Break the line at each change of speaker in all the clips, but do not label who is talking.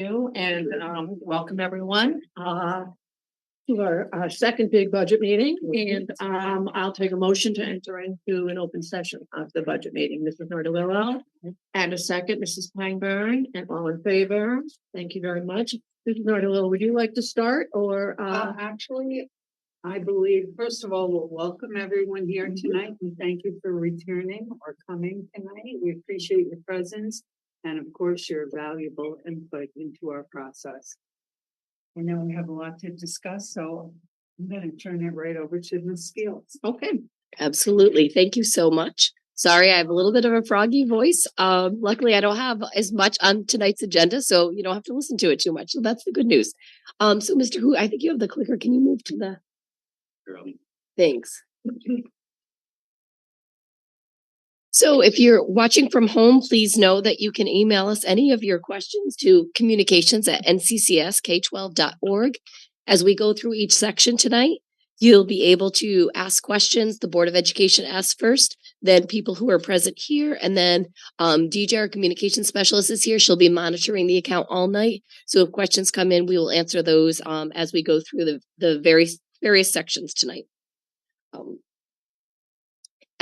You and welcome everyone to our second big budget meeting. And I'll take a motion to enter into an open session of the budget meeting. Mrs. Nordillo and a second, Mrs. Pineburn, and all in favor. Thank you very much. Mrs. Nordillo, would you like to start or
Actually, I believe, first of all, we'll welcome everyone here tonight and thank you for returning or coming tonight. We appreciate your presence and of course your valuable input into our process. I know we have a lot to discuss, so I'm going to turn it right over to Ms. Fields.
okay?
Absolutely. Thank you so much. Sorry, I have a little bit of a froggy voice. Luckily, I don't have as much on tonight's agenda, so you don't have to listen to it too much. So that's the good news. So Mr. Hu, I think you have the clicker. Can you move to the? Thanks. So if you're watching from home, please know that you can email us any of your questions to communications@nccsk12.org. As we go through each section tonight, you'll be able to ask questions. The Board of Education asks first, then people who are present here, and then DJ, our communication specialist, is here. She'll be monitoring the account all night. So if questions come in, we will answer those as we go through the various sections tonight.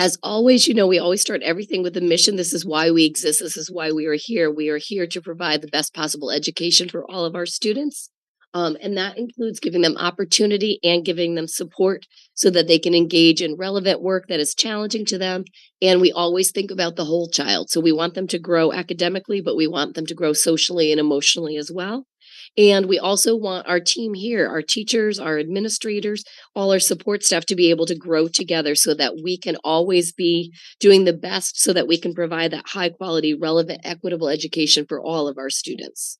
As always, we always start everything with a mission. This is why we exist. This is why we are here. We are here to provide the best possible education for all of our students. And that includes giving them opportunity and giving them support so that they can engage in relevant work that is challenging to them. And we always think about the whole child. So we want them to grow academically, but we want them to grow socially and emotionally as well. And we also want our team here, our teachers, our administrators, all our support staff to be able to grow together so that we can always be doing the best so that we can provide that high quality, relevant, equitable education for all of our students.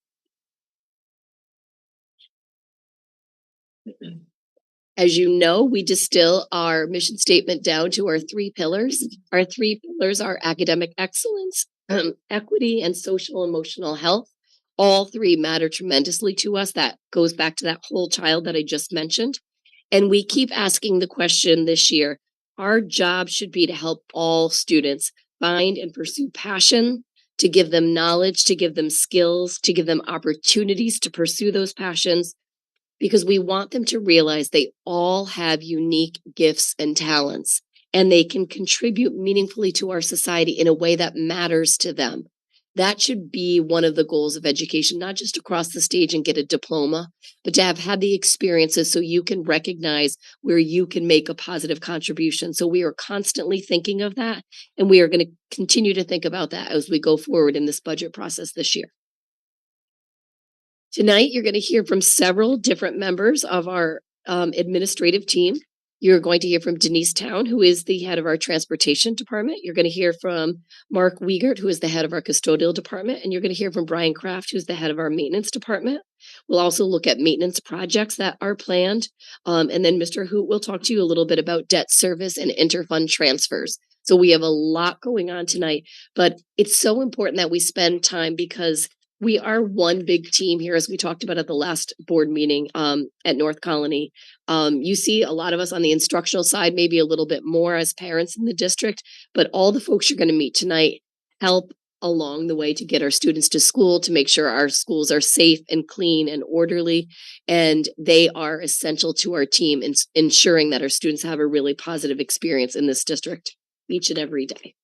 As you know, we distill our mission statement down to our three pillars. Our three pillars are academic excellence, equity, and social emotional health. All three matter tremendously to us. That goes back to that whole child that I just mentioned. And we keep asking the question this year, our job should be to help all students find and pursue passion, to give them knowledge, to give them skills, to give them opportunities to pursue those passions, because we want them to realize they all have unique gifts and talents, and they can contribute meaningfully to our society in a way that matters to them. That should be one of the goals of education, not just to cross the stage and get a diploma, but to have had the experiences so you can recognize where you can make a positive contribution. So we are constantly thinking of that, and we are going to continue to think about that as we go forward in this budget process this year. Tonight, you're going to hear from several different members of our administrative team. You're going to hear from Denise Town, who is the head of our transportation department. You're going to hear from Mark Wiegert, who is the head of our custodial department. And you're going to hear from Brian Kraft, who's the head of our maintenance department. We'll also look at maintenance projects that are planned. And then Mr. Hoot will talk to you a little bit about debt service and interfund transfers. So we have a lot going on tonight, but it's so important that we spend time because we are one big team here, as we talked about at the last board meeting at North Colony. You see a lot of us on the instructional side, maybe a little bit more as parents in the district, but all the folks you're going to meet tonight help along the way to get our students to school, to make sure our schools are safe and clean and orderly. And they are essential to our team in ensuring that our students have a really positive experience in this district each and every day.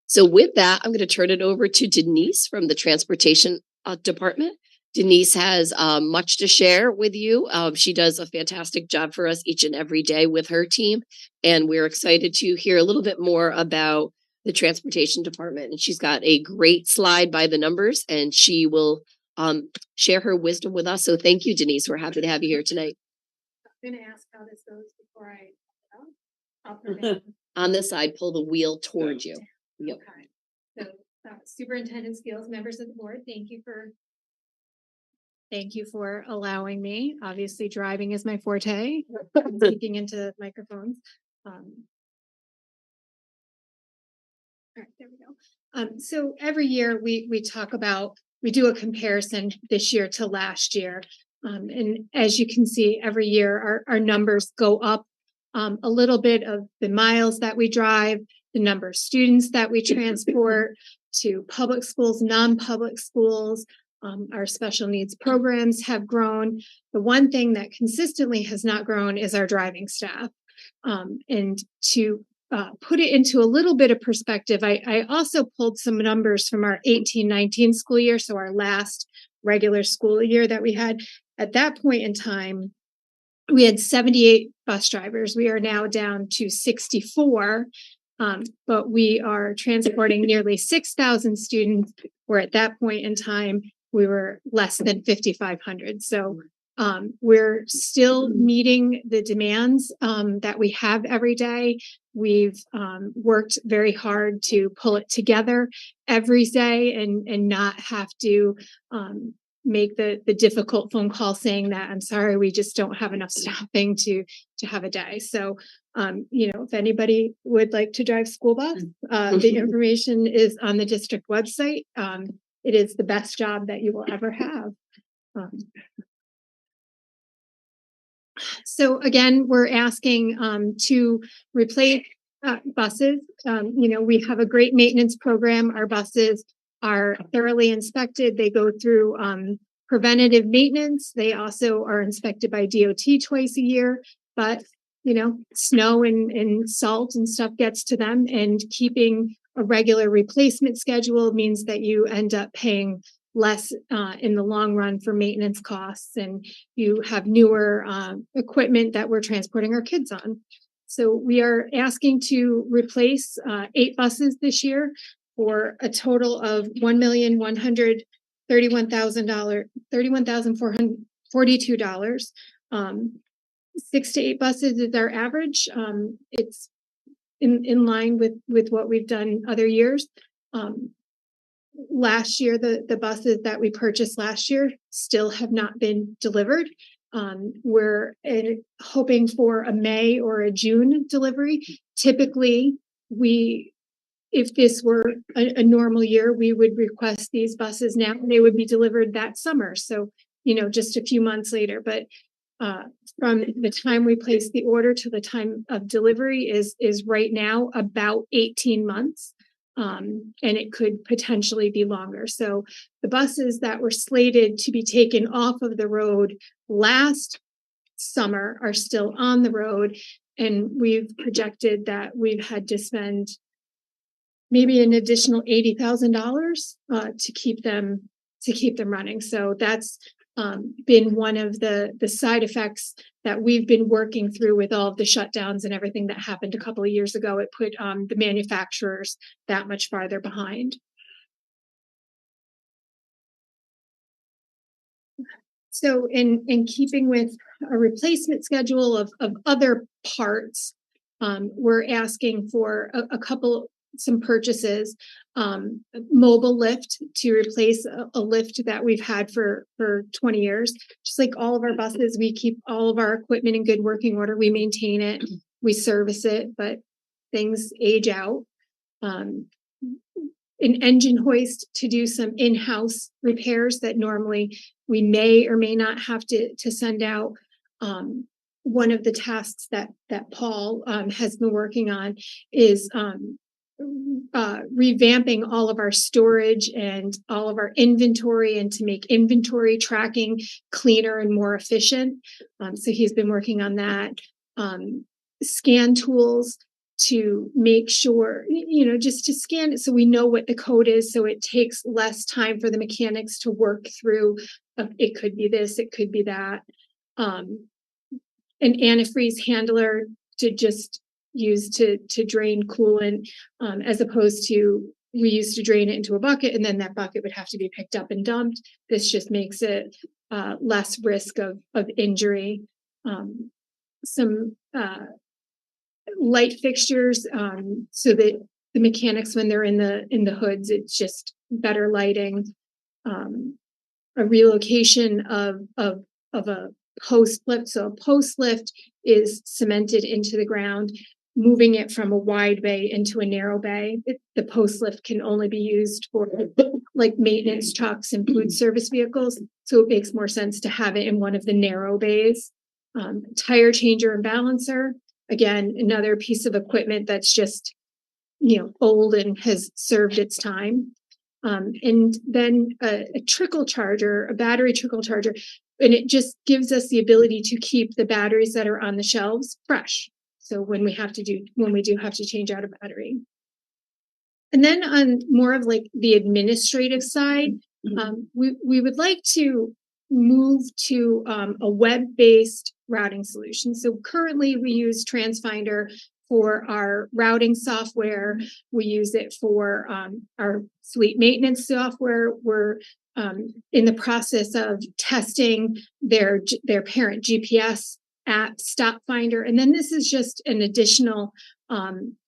So with that, I'm going to turn it over to Denise from the transportation department. Denise has much to share with you. She does a fantastic job for us each and every day with her team. And we're excited to hear a little bit more about the transportation department. And she's got a great slide by the numbers, and she will share her wisdom with us. So thank you, Denise. We're happy to have you here tonight.
I'm going to ask how this goes before I'll put it
on this side, pull the wheel towards you. Yep.
Okay. So Superintendent Skills, members of the board, thank you for allowing me. Obviously, driving is my forte. I'm speaking into microphones. All right, there we go. So every year we talk about, we do a comparison this year to last year. And as you can see, every year our numbers go up a little bit of the miles that we drive, the number of students that we transport to public schools, non-public schools, Our special needs programs have grown. The one thing that consistently has not grown is our driving staff. And to put it into a little bit of perspective, I also pulled some numbers from our 18-19 school year, so our last regular school year that we had. At that point in time, we had 78 bus drivers. We are now down to 64, but we are transporting nearly 6,000 students, where at that point in time, we were less than 5,500. So we're still meeting the demands that we have every day. We've worked very hard to pull it together every day and not have to make the difficult phone call saying that I'm sorry, we just don't have enough staffing to have a day. So, if anybody would like to drive school bus, the information is on the district website. It is the best job that you will ever have. So again, we're asking to replace buses. We have a great maintenance program. Our buses are thoroughly inspected. They go through preventative maintenance. They also are inspected by DOT twice a year, but snow and salt and stuff gets to them, and keeping a regular replacement schedule means that you end up paying less in the long run for maintenance costs, and you have newer equipment that we're transporting our kids on. So we are asking to replace 8 buses this year for a total of $1,131,442. 6 to 8 buses is our average. It's in line with what we've done other years. Last year, the buses that we purchased last year still have not been delivered. We're hoping for a May or a June delivery. Typically, if this were a normal year, we would request these buses now, and they would be delivered that summer. So, just a few months later. But from the time we place the order to the time of delivery is right now about 18 months. And it could potentially be longer. So the buses that were slated to be taken off of the road last summer are still on the road. And we've projected that we've had to spend maybe an additional $80,000 to keep them running. So that's been one of the side effects that we've been working through with all of the shutdowns and everything that happened a couple of years ago. It put the manufacturers that much farther behind. So in keeping with a replacement schedule of other parts, we're asking for some purchases, mobile lift to replace a lift that we've had for 20 years. Just like all of our buses, we keep all of our equipment in good working order. We maintain it, we service it, but things age out. An engine hoist to do some in-house repairs that normally we may or may not have to send out. One of the tasks that Paul has been working on is revamping all of our storage and all of our inventory, and to make inventory tracking cleaner and more efficient. So he's been working on that. Scan tools to make sure, just to scan it so we know what the code is, so it takes less time for the mechanics to work through. It could be this, it could be that. An antifreeze handler to just use to drain coolant, as opposed to we used to drain it into a bucket and then that bucket would have to be picked up and dumped. This just makes it less risk of injury. Some light fixtures, so that the mechanics, when they're in the hoods, it's just better lighting. A relocation of a post lift. So a post lift is cemented into the ground, moving it from a wide bay into a narrow bay. The post lift can only be used for like maintenance trucks and food service vehicles. So it makes more sense to have it in one of the narrow bays. Tire changer and balancer. Again, another piece of equipment that's just, old and has served its time. And then a trickle charger, a battery trickle charger, and it just gives us the ability to keep the batteries that are on the shelves fresh. So when we do have to change out a battery. And then on more of like the administrative side, we would like to move to a web-based routing solution. So currently we use TransFinder for our routing software. We use it for our fleet maintenance software. We're in the process of testing their parent GPS app, Stop Finder. And then this is just an additional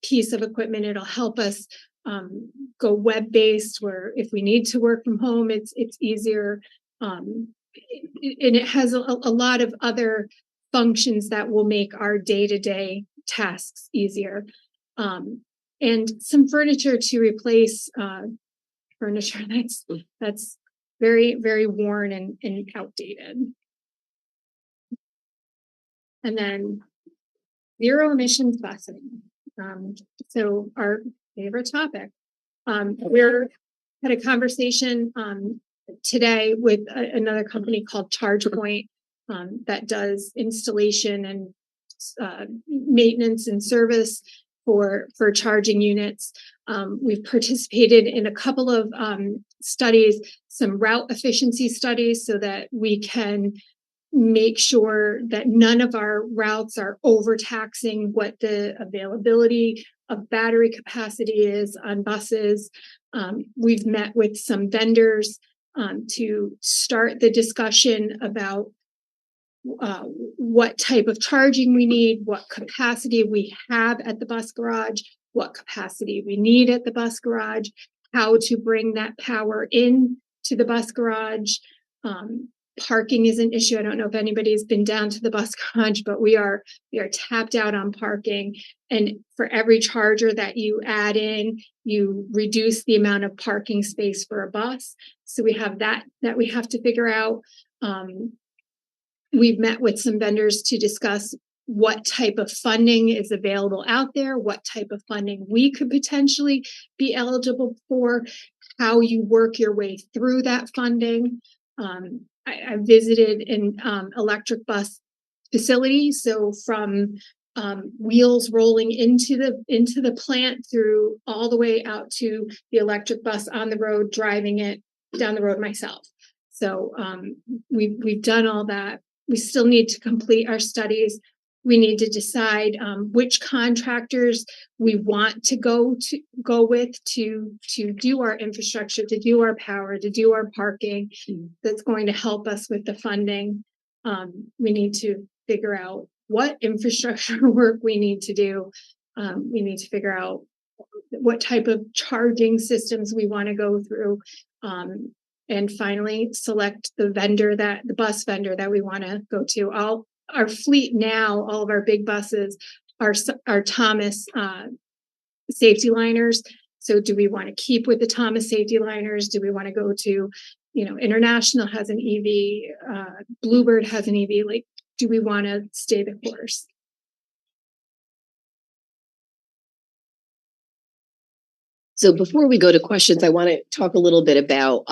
piece of equipment. It'll help us go web-based, where if we need to work from home, it's easier. And it has a lot of other functions that will make our day-to-day tasks easier. And some furniture to replace furniture that's very, very worn and outdated. And then zero emissions busing. So our favorite topic. We're had a conversation today with another company called ChargePoint that does installation and maintenance and service for charging units. We've participated in a couple of studies, some route efficiency studies, so that we can make sure that none of our routes are overtaxing what the availability of battery capacity is on buses. We've met with some vendors to start the discussion about what type of charging we need, what capacity we have at the bus garage, what capacity we need at the bus garage, how to bring that power in to the bus garage. Parking is an issue. I don't know if anybody's been down to the bus garage, but we are tapped out on parking. And for every charger that you add in, you reduce the amount of parking space for a bus. So we have that we have to figure out. We've met with some vendors to discuss what type of funding is available out there, what type of funding we could potentially be eligible for, how you work your way through that funding. I visited an electric bus facility. So from wheels rolling into the plant through all the way out to the electric bus on the road, driving it down the road myself. So we've done all that. We still need to complete our studies. We need to decide which contractors we want to go with to do our infrastructure, to do our power, to do our parking. That's going to help us with the funding. We need to figure out what infrastructure work we need to do. We need to figure out what type of charging systems we want to go through. And finally, select the bus vendor that we want to go to. Our fleet now, all of our big buses are Thomas safety liners. So do we want to keep with the Thomas safety liners? Do we want to go to, International has an EV, Bluebird has an EV, like, do we want to stay the course?
So before we go to questions, I want to talk a little bit about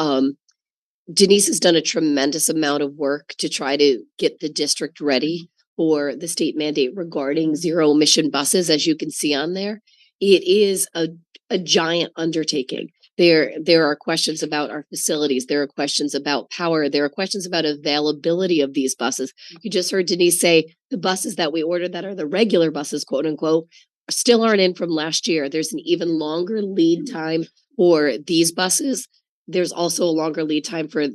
Denise has done a tremendous amount of work to try to get the district ready for the state mandate regarding zero emission buses. As you can see on there, it is a giant undertaking. There are questions about our facilities. There are questions about power. There are questions about availability of these buses. You just heard Denise say the buses that we ordered that are the regular buses, quote unquote, still aren't in from last year. There's an even longer lead time for these buses. There's also a longer lead time for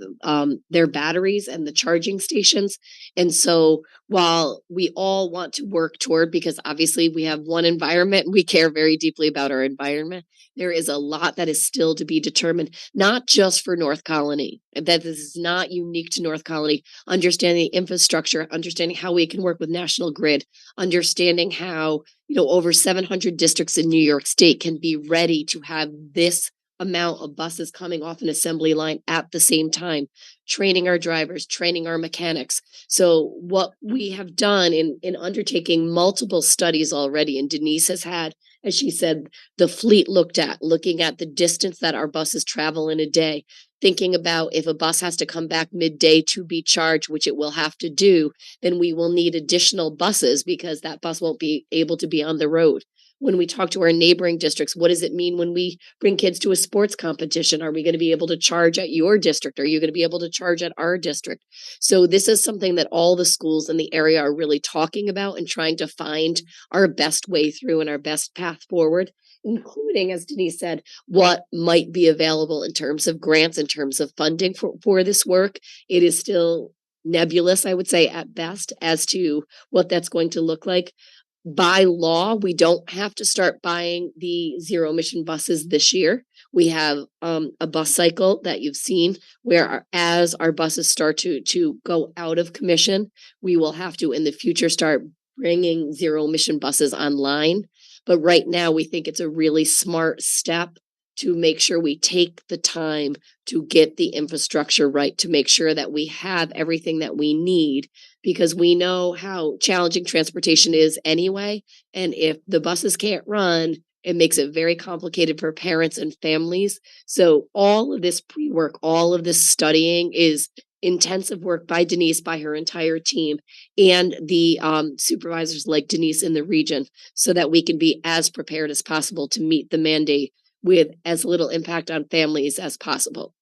their batteries and the charging stations. And so while we all want to work toward, because obviously we have one environment, we care very deeply about our environment, there is a lot that is still to be determined, not just for North Colony, that this is not unique to North Colony, understanding the infrastructure, understanding how we can work with National Grid, understanding how, over 700 districts in New York State can be ready to have this amount of buses coming off an assembly line at the same time, training our drivers, training our mechanics. So what we have done in undertaking multiple studies already, and Denise has had as she said, the fleet looking at the distance that our buses travel in a day, thinking about if a bus has to come back midday to be charged, which it will have to do, then we will need additional buses because that bus won't be able to be on the road. When we talk to our neighboring districts, what does it mean when we bring kids to a sports competition? Are we going to be able to charge at your district? Are you going to be able to charge at our district? So this is something that all the schools in the area are really talking about and trying to find our best way through and our best path forward, including, as Denise said, what might be available in terms of grants, in terms of funding for this work. It is still nebulous, I would say, at best, as to what that's going to look like. By law, we don't have to start buying the zero emission buses this year. We have a bus cycle that you've seen where as our buses start to go out of commission, we will have to in the future start bringing zero emission buses online. But right now, we think it's a really smart step to make sure we take the time to get the infrastructure right, to make sure that we have everything that we need, because we know how challenging transportation is anyway. And if the buses can't run, it makes it very complicated for parents and families. So all of this pre-work, all of this studying is intensive work by Denise, by her entire team, and the supervisors like Denise in the region, so that we can be as prepared as possible to meet the mandate with as little impact on families as possible.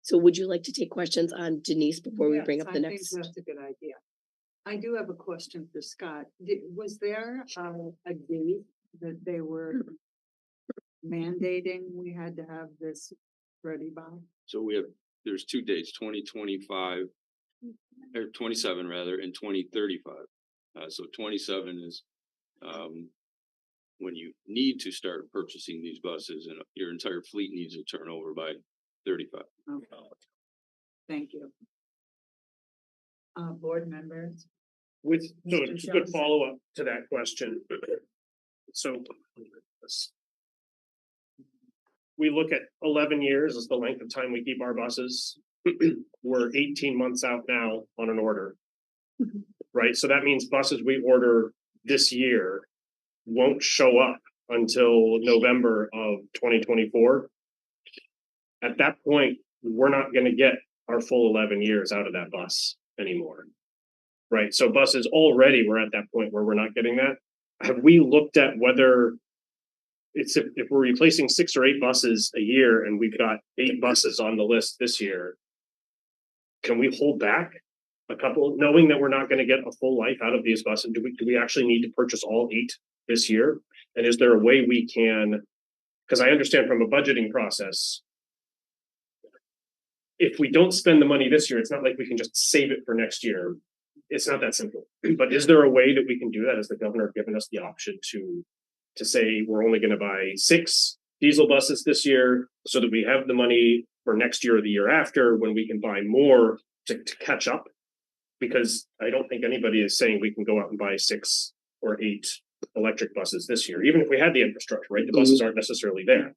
So would you like to take questions on Denise before we bring up the next?
I think that's a good idea. I do have a question for Scott. Was there a date that they were mandating we had to have this ready by?
So there's 2 dates, 2025, or 27 rather, and 2035. So 27 is when you need to start purchasing these buses, and your entire fleet needs to turn over by 35.
Okay. Thank you. Board members.
So
Mr.
it's a good
Johnson.
follow-up to that question. So we look at 11 years as the length of time we keep our buses. We're 18 months out now on an order, right? So that means buses we order this year won't show up until November of 2024. At that point, we're not going to get our full 11 years out of that bus anymore, right? So buses already, we're at that point where we're not getting that. Have we looked at whether it's if we're replacing 6 or 8 buses a year and we've got 8 buses on the list this year, can we hold back a couple, knowing that we're not going to get a full life out of these buses? Do we actually need to purchase all 8 this year? And is there a way we can, because I understand from a budgeting process, if we don't spend the money this year, it's not like we can just save it for next year. It's not that simple. But is there a way that we can do that? Has the governor given us the option to say we're only going to buy 6 diesel buses this year so that we have the money for next year or the year after when we can buy more to catch up? Because I don't think anybody is saying we can go out and buy 6 or 8 electric buses this year, even if we had the infrastructure, right? The buses aren't necessarily there.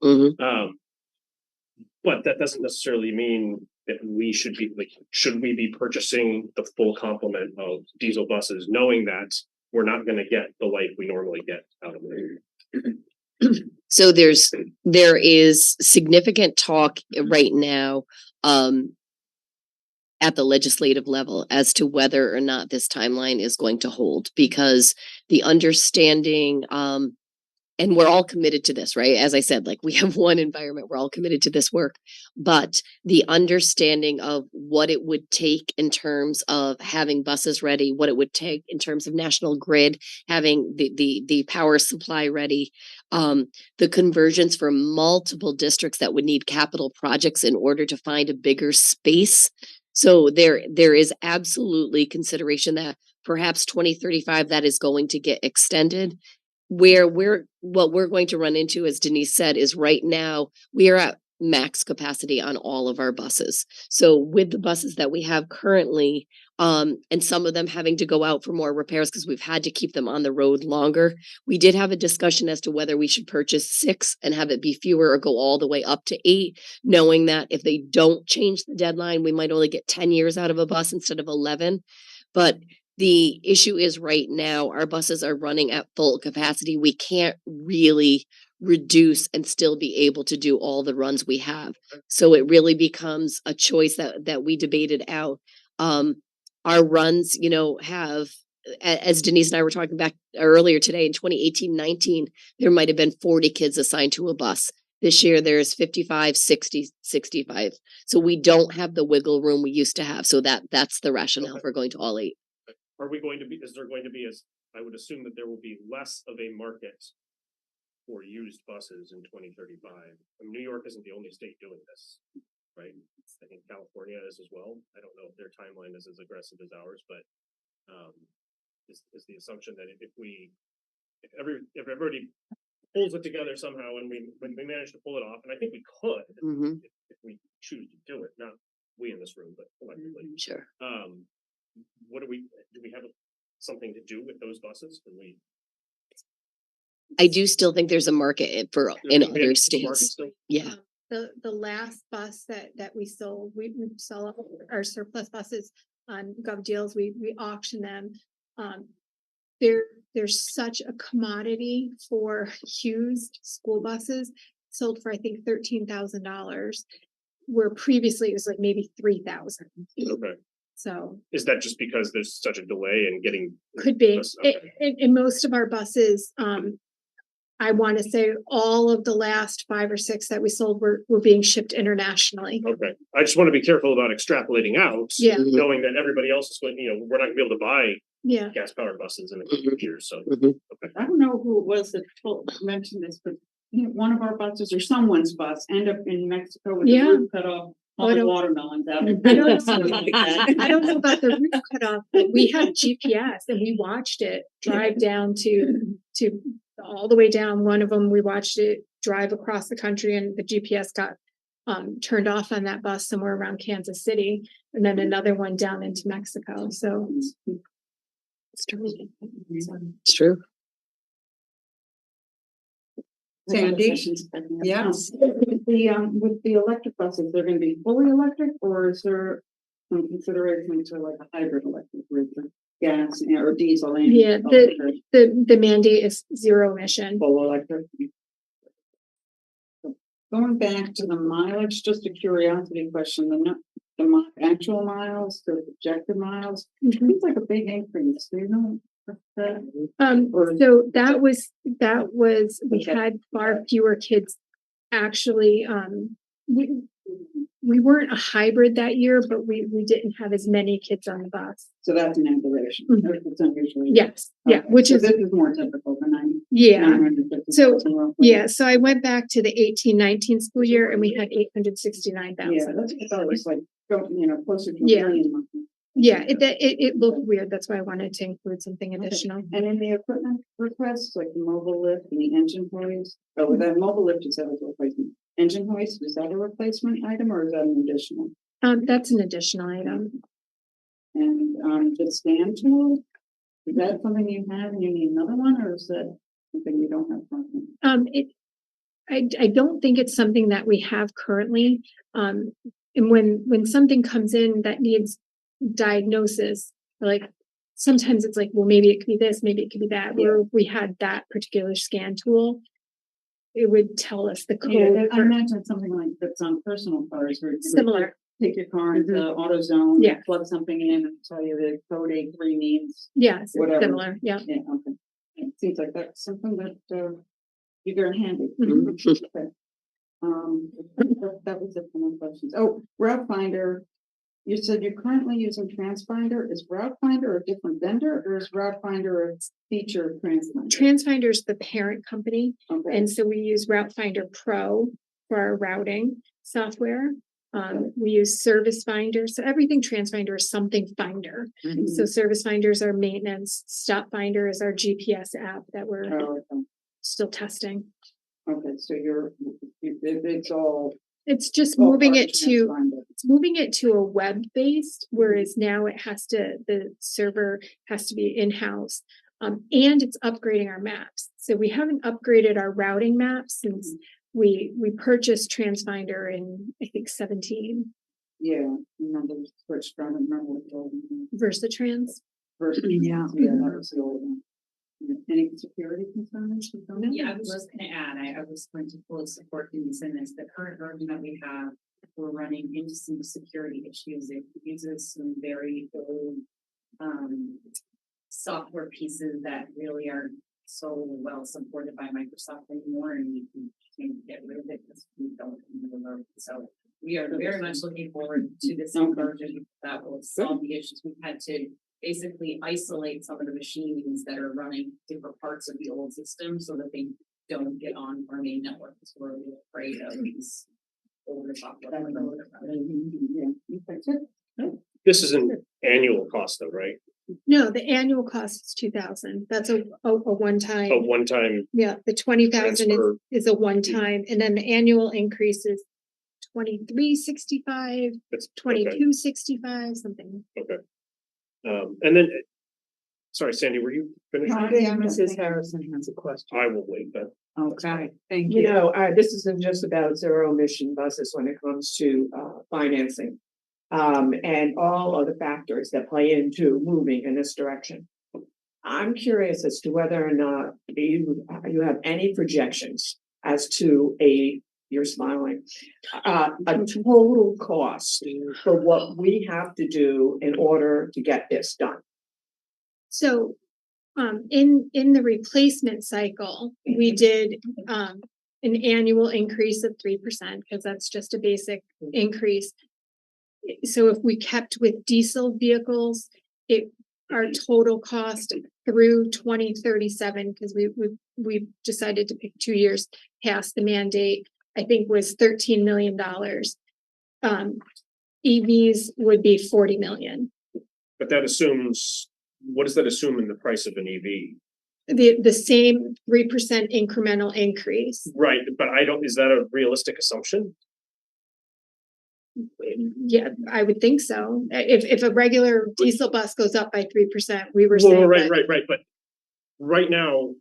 But that doesn't necessarily mean that we should we be purchasing the full complement of diesel buses, knowing that we're not going to get the life we normally get out of it?
So there is significant talk right now at the legislative level as to whether or not this timeline is going to hold, because the understanding, and we're all committed to this, right? As I said, like we have one environment, we're all committed to this work, but the understanding of what it would take in terms of having buses ready, what it would take in terms of national grid, having the power supply ready, the conversions for multiple districts that would need capital projects in order to find a bigger space. So there is absolutely consideration that perhaps 2035 that is going to get extended. What we're going to run into, as Denise said, is right now we are at max capacity on all of our buses. So with the buses that we have currently, and some of them having to go out for more repairs because we've had to keep them on the road longer, we did have a discussion as to whether we should purchase 6 and have it be fewer or go all the way up to 8, knowing that if they don't change the deadline, we might only get 10 years out of a bus instead of 11. But The issue is right now, our buses are running at full capacity. We can't really reduce and still be able to do all the runs we have. So it really becomes a choice that we debated out. Our runs, have, as Denise and I were talking back earlier today, in 2018-19, there might have been 40 kids assigned to a bus. This year, there's 55, 60, 65. So we don't have the wiggle room we used to have. So that's the rationale for going to all 8.
Are we going to be, is there going to be, as I would assume that there will be less of a market for used buses in 2035? New York isn't the only state doing this, right? I think California is as well. I don't know if their timeline is as aggressive as ours, but is the assumption that if everybody pulls it together somehow and we manage to pull it off, and I think we could if we choose to do it, not we in this room, but collectively.
Sure.
What do we have something to do with those buses? Can we?
I do still think there's a market for in other states. Yeah.
The last bus that we sold, we sell our surplus buses on Gov Deals. We auction them. There's such a commodity for used school buses, sold for I think $13,000, where previously it was like maybe 3,000.
Okay.
So
is that just because there's such a delay in getting?
Could be.
Okay.
In most of our buses, I want to say all of the last 5 or 6 that we sold were being shipped internationally.
Okay. I just want to be careful about extrapolating out,
Yeah.
knowing that everybody else is going, we're not gonna be able to buy
Yeah.
gas powered buses in a couple of years. So
I don't know who it was that mentioned this, but one of our buses or someone's bus ended up in Mexico with the
Yeah.
roof cut off. All the watermelons out.
I don't know.
Something like that.
I don't know about the roof cut off, but we had GPS and we watched it drive down to all the way down. One of them, we watched it drive across the country, and the GPS got turned off on that bus somewhere around Kansas City, and then another one down into Mexico. So
It's true. It's true.
Sandy? Yes. With the electric buses, they're gonna be fully electric, or is there some consideration to like a hybrid electric with the gas or diesel? And
yeah,
electric,
the mandate is 0 emission.
full electric? Going back to the mileage, just a curiosity question, actual miles, the projected miles, seems like a big increase, do you know?
So that was we had far fewer kids actually. We weren't a hybrid that year, but we didn't have as many kids on the bus.
So that's an aberration. It's unusual.
Yes, yeah,
Okay,
which
so
is
this is more typical than
yeah.
950,000 roughly.
Yeah, so I went back to the 18-19 school year and we had
Yeah,
869,000.
that's what I thought it was like, closer to a
Yeah.
million monthly.
Yeah, it looked weird. That's why I wanted to include something additional.
And in the equipment requests, like the mobile lift and the engine hoist, that mobile lift is that a replacement? Engine hoist, is that a replacement item or is that an additional?
That's an additional item.
And the stand tool, is that something you have and you need another one, or is that something you don't have currently?
I don't think it's something that we have currently. And when something comes in that needs diagnosis, like sometimes it's like, well, maybe it could be this, maybe it could be that.
Yeah.
Where if we had that particular scan tool, it would tell us the code.
Yeah, I
for-
imagine something like that's on personal cars where it's
Similar.
take your car into AutoZone,
Yeah.
plug something in and tell you the code 83 means.
Yeah, it's
Whatever.
similar. Yeah.
Yeah, okay. It seems like that's something that you're very handy.
Mhm.
Okay. That was it for my questions. Oh, Route Finder. You said you're currently using TransFinder. Is Route Finder a different vendor, or is Route Finder a feature of TransFinder?
TransFinder is the parent company.
Okay.
And so we use Route Finder Pro for our routing software. We use Service Finder. So everything TransFinder is something Finder.
Mhm.
So Service Finder is our maintenance. Stop Finder is our GPS app that we're
Oh, okay.
still testing.
Okay, so it's all.
It's just
all
moving
part
it
of
to
TransFinder.
it's moving it to a web-based, whereas now the server has to be in-house. And it's upgrading our maps. So we haven't upgraded our routing maps since we purchased TransFinder in, I think, 17.
Yeah, remember switched from remember what it was.
Versatrans.
Yeah.
that was the old one. Any security concerns?
Yeah, I was just gonna add, I was going to fully support Denise in this, the current version that we have, we're running into some security issues. It uses some very old, software pieces that really aren't so well supported by Microsoft anymore, and we can get rid of it because we don't know. So we are very much looking forward to this new version that will solve the issues. We've had to basically isolate some of the machines that are running different parts of the old system so that they don't get on our main network. So we're really afraid of these older software.
This is an annual cost though, right?
No, the annual cost is 2,000. That's a one-time.
A one-time
Yeah, the 20,000
transfer.
is a one-time, and then the annual increase is 2365,
That's
2265, something.
Okay. And then, sorry, Sandy, were you finished?
Yeah, Mrs. Harrison has a question.
I will wait then.
Okay, thank
You
you.
know, this isn't just about zero emission buses when it comes to financing. And all of the factors that play into moving in this direction. I'm curious as to whether or not you have any projections as to you're smiling, a total cost for what we have to do in order to get this done.
So, in the replacement cycle, we did, an annual increase of 3%, because that's just a basic increase. So if we kept with diesel vehicles, our total cost through 2037, because we decided to pick 2 years past the mandate, I think was $13 million. EVs would be 40 million.
But that assumes, what does that assume in the price of an EV?
The same 3% incremental increase.
Right, but is that a realistic assumption?
Yeah, I would think so. If a regular diesel bus goes up by 3%, we were
Well,
saying
right,
that.
but right now,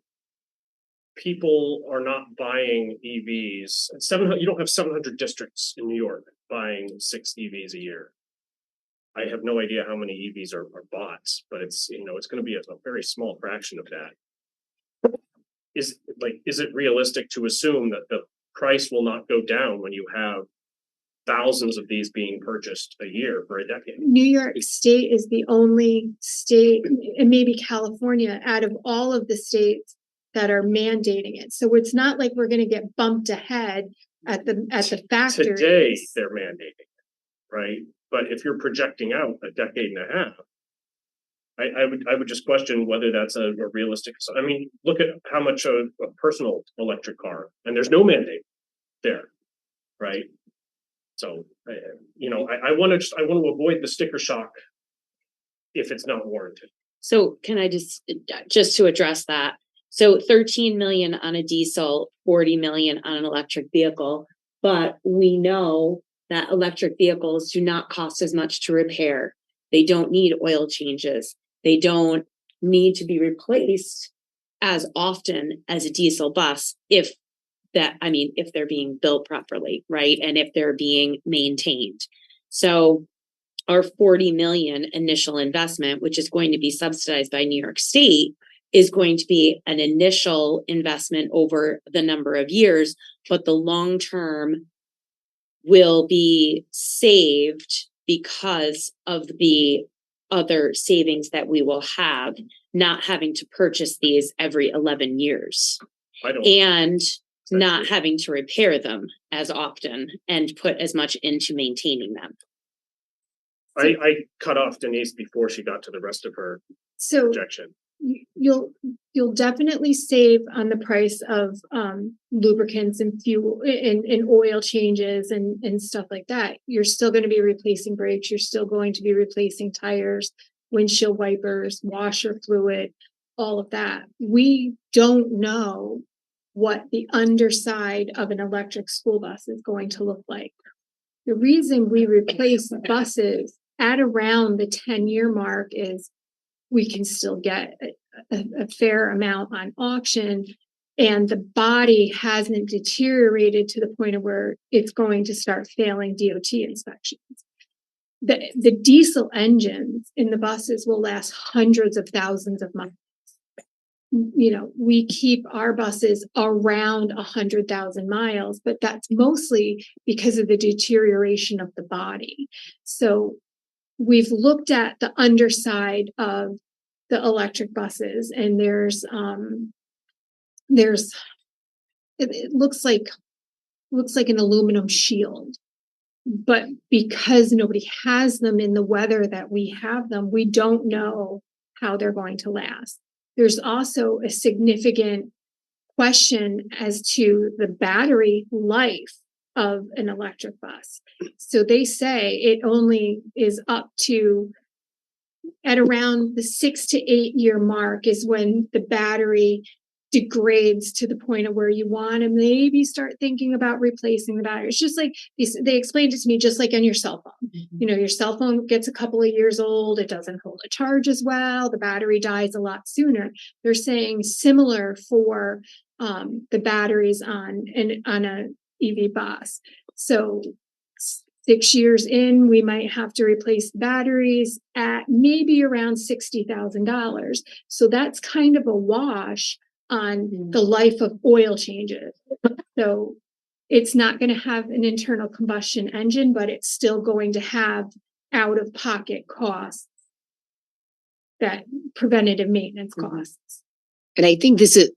people are not buying EVs. 700, you don't have 700 districts in New York buying 6 EVs a year. I have no idea how many EVs are bought, but it's going to be a very small fraction of that. Is it realistic to assume that the price will not go down when you have thousands of these being purchased a year for a decade?
New York State is the only state, and maybe California, out of all of the states that are mandating it. So it's not like we're going to get bumped ahead at the factory.
Today they're mandating it, right? But if you're projecting out a decade and a half, I would just question whether that's a realistic. I mean, look at how much a personal electric car, and there's no mandate there, right? So, I want to avoid the sticker shock if it's not warranted.
So can I just to address that? So 13 million on a diesel, 40 million on an electric vehicle, but we know that electric vehicles do not cost as much to repair. They don't need oil changes. They don't need to be replaced as often as a diesel bus if they're being built properly, right? And if they're being maintained. So our 40 million initial investment, which is going to be subsidized by New York State, is going to be an initial investment over the number of years, but the long term will be saved because of the other savings that we will have, not having to purchase these every 11 years. And not having to repair them as often and put as much into maintaining them.
I cut off Denise before she got to the rest of her projection.
You'll definitely save on the price of lubricants and fuel and oil changes and stuff like that. You're still going to be replacing brakes. You're still going to be replacing tires, windshield wipers, washer fluid, all of that. We don't know what the underside of an electric school bus is going to look like. The reason we replace buses at around the 10-year mark is we can still get a fair amount on auction, and the body hasn't deteriorated to the point of where it's going to start failing DOT inspections. the diesel engines in the buses will last hundreds of thousands of miles. You know, we keep our buses around 100,000 miles, but that's mostly because of the deterioration of the body. So we've looked at the underside of the electric buses, and it looks like an aluminum shield. But because nobody has them in the weather that we have them, we don't know how they're going to last. There's also a significant question as to the battery life of an electric bus. So they say it only is up to at around the 6 to 8 year mark is when the battery degrades to the point of where you want to maybe start thinking about replacing the battery. It's just like they explained it to me, just like on your cell phone. You know, your cell phone gets a couple of years old, it doesn't hold a charge as well, the battery dies a lot sooner. They're saying similar for the batteries on a EV bus. So 6 years in, we might have to replace the batteries at maybe around $60,000. So that's kind of a wash on the life of oil changes. So it's not going to have an internal combustion engine, but it's still going to have out-of-pocket costs, that preventative maintenance costs.
And I think this is